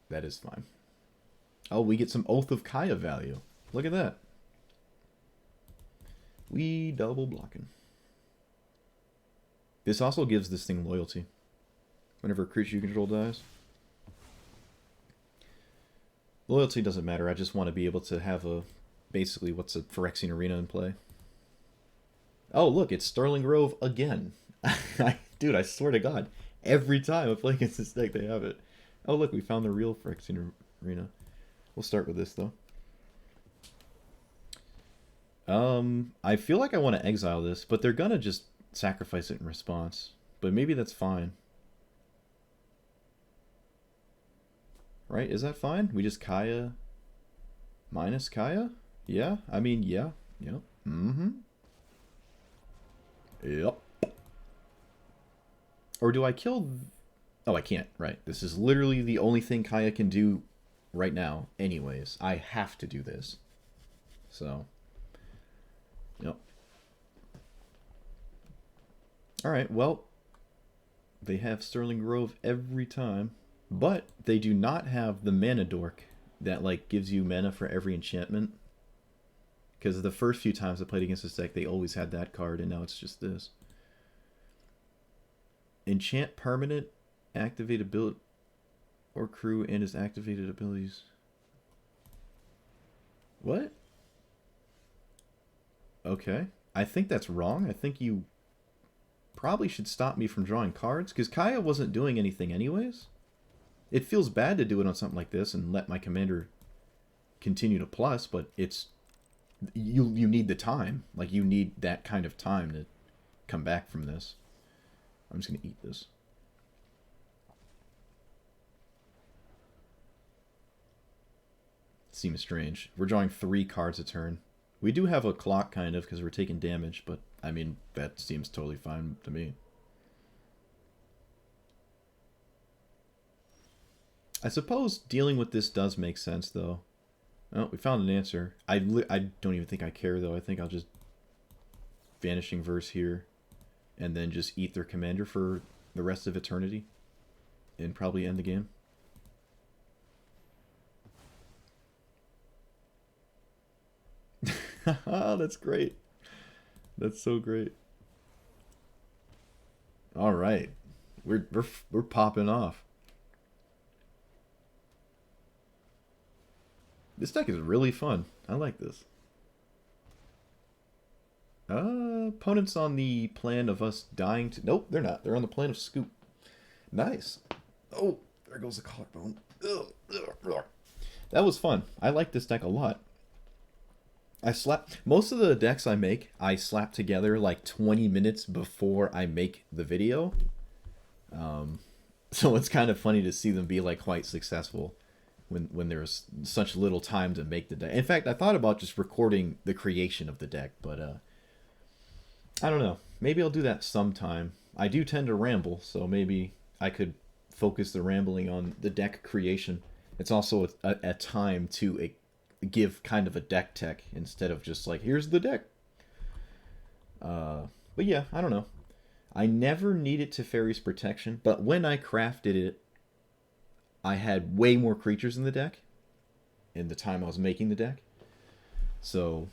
That is fine. Oh, we get some Oath of Kaya value. Look at that. We double blocking. This also gives this thing loyalty. Whenever a creature you control dies. Loyalty doesn't matter. I just want to be able to have a... Basically, what's a Phyrexian Arena in play. Oh, look, it's Sterling Grove again. Dude, I swear to God. Every time I play against this deck, they have it. Oh, look, we found the real Phyrexian Arena. We'll start with this, though. I feel like I want to exile this, but they're gonna just sacrifice it in response. But maybe that's fine. Right? Is that fine? We just Kaya minus Kaya? Yeah? I mean, yeah. Yep. Mm-hmm. Yep. Or do I kill... Oh, I can't. Right. This is literally the only thing Kaya can do right now. Anyways, I have to do this. So... Yep. Alright, well... They have Sterling Grove every time. But they do not have the mana dork that, like, gives you mana for every enchantment. Because the first few times I played against this deck, they always had that card, and now it's just this. Enchant permanent, activate ability, or crew and his activated abilities. What? Okay. I think that's wrong. I think you probably should stop me from drawing cards, because Kaya wasn't doing anything anyways. It feels bad to do it on something like this and let my commander continue to plus, but it's... You need the time. Like, you need that kind of time to come back from this. I'm just going to eat this. Seems strange. We're drawing 3 cards a turn. We do have a clock, kind of, because we're taking damage, but, I mean, that seems totally fine to me. I suppose dealing with this does make sense, though. Oh, we found an answer. I don't even think I care, though. I think I'll just Vanishing Verse here, and then just eat their commander for the rest of eternity, and probably end the game. That's great. That's so great. All right, we're popping off. This deck is really fun. I like this. Opponents on the plan of us dying to... Nope, they're not. They're on the plan of Scoop. Nice. Oh, there goes the collarbone. That was fun. I like this deck a lot. Most of the decks I make, I slap together like 20 minutes before I make the video. So it's kind of funny to see them be like quite successful when there's such little time to make the deck. In fact, I thought about just recording the creation of the deck, but I don't know. Maybe I'll do that sometime. I do tend to ramble, so maybe I could focus the rambling on the deck creation. It's also a time to give kind of a deck tech instead of just like, here's the deck. But yeah, I don't know. I never needed Teferi's Protection, but when I crafted it, I had way more creatures in the deck in the time I was making the deck. So,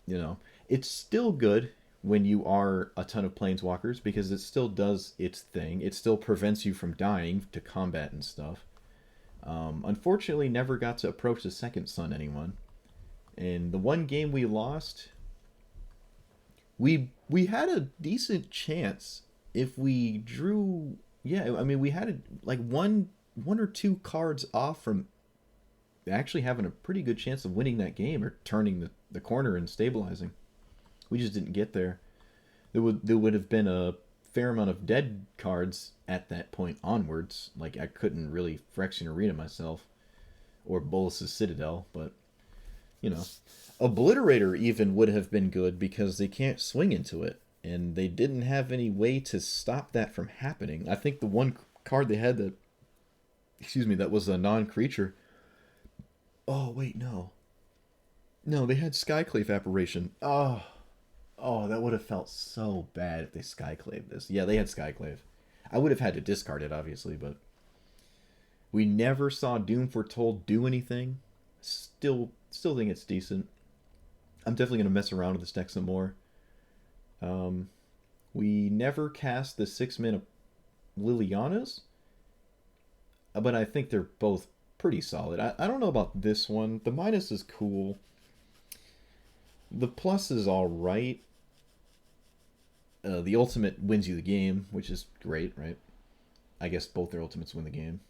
you know, it's still good when you are a ton of planeswalkers because it still does its thing. It still prevents you from dying to combat and stuff. Unfortunately, never got to approach the second sun anyone. And the one game we lost, we had a decent chance if we drew... Yeah, I mean, we had like one or two cards off from actually having a pretty good chance of winning that game or turning the corner and stabilizing. We just didn't get there. There would have been a fair amount of dead cards at that point onwards. Like, I couldn't really Phyrexian Arena myself or Bolus's Citadel, but, you know. Obliterator even would have been good because they can't swing into it, and they didn't have any way to stop that from happening. I think the one card they had that, that was a non-creature. Oh, wait, no. No, they had Skyclave Apparition. Oh, that would have felt so bad if they Skyclaved this. Yeah, they had Skyclave. I would have had to discard it, obviously, but... We never saw Doom Foretold do anything. Still think it's decent. I'm definitely going to mess around with this deck some more. We never cast the 6-mana Lilianas, but I think they're both pretty solid. I don't know about this one. The minus is cool. The plus is alright. The ultimate wins you the game, which is great, right? I guess both their ultimates win the game.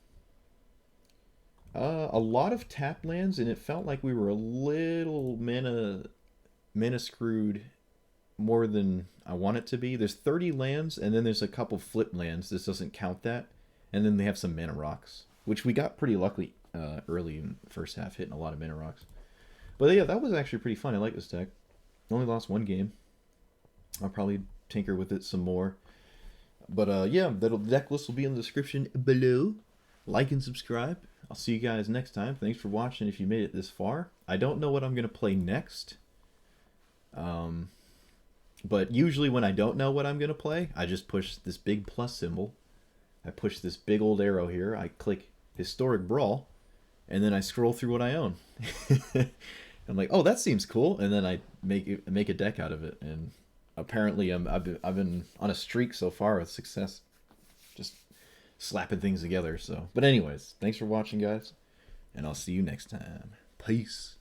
A lot of tap lands, and it felt like we were a little mana mana screwed more than I want it to be. There's 30 lands, and then there's a couple flip lands. This doesn't count that. And then they have some mana rocks, which we got pretty lucky early in the first half, hitting a lot of mana rocks. But yeah, that was actually pretty fun. I like this deck. Only lost one game. I'll probably tinker with it some more. But yeah, the deck list will be in the description below. Like and subscribe. I'll see you guys next time. Thanks for watching if you made it this far. I don't know what I'm going to play next. But usually when I don't know what I'm going to play, I just push this big plus symbol. I push this big old arrow here. I click Historic Brawl. And then I scroll through what I own. I'm like, oh, that seems cool. And then I make a deck out of it. And apparently I've been on a streak so far with success. Just slapping things together. So, but anyways, thanks for watching, guys. And I'll see you next time. Peace.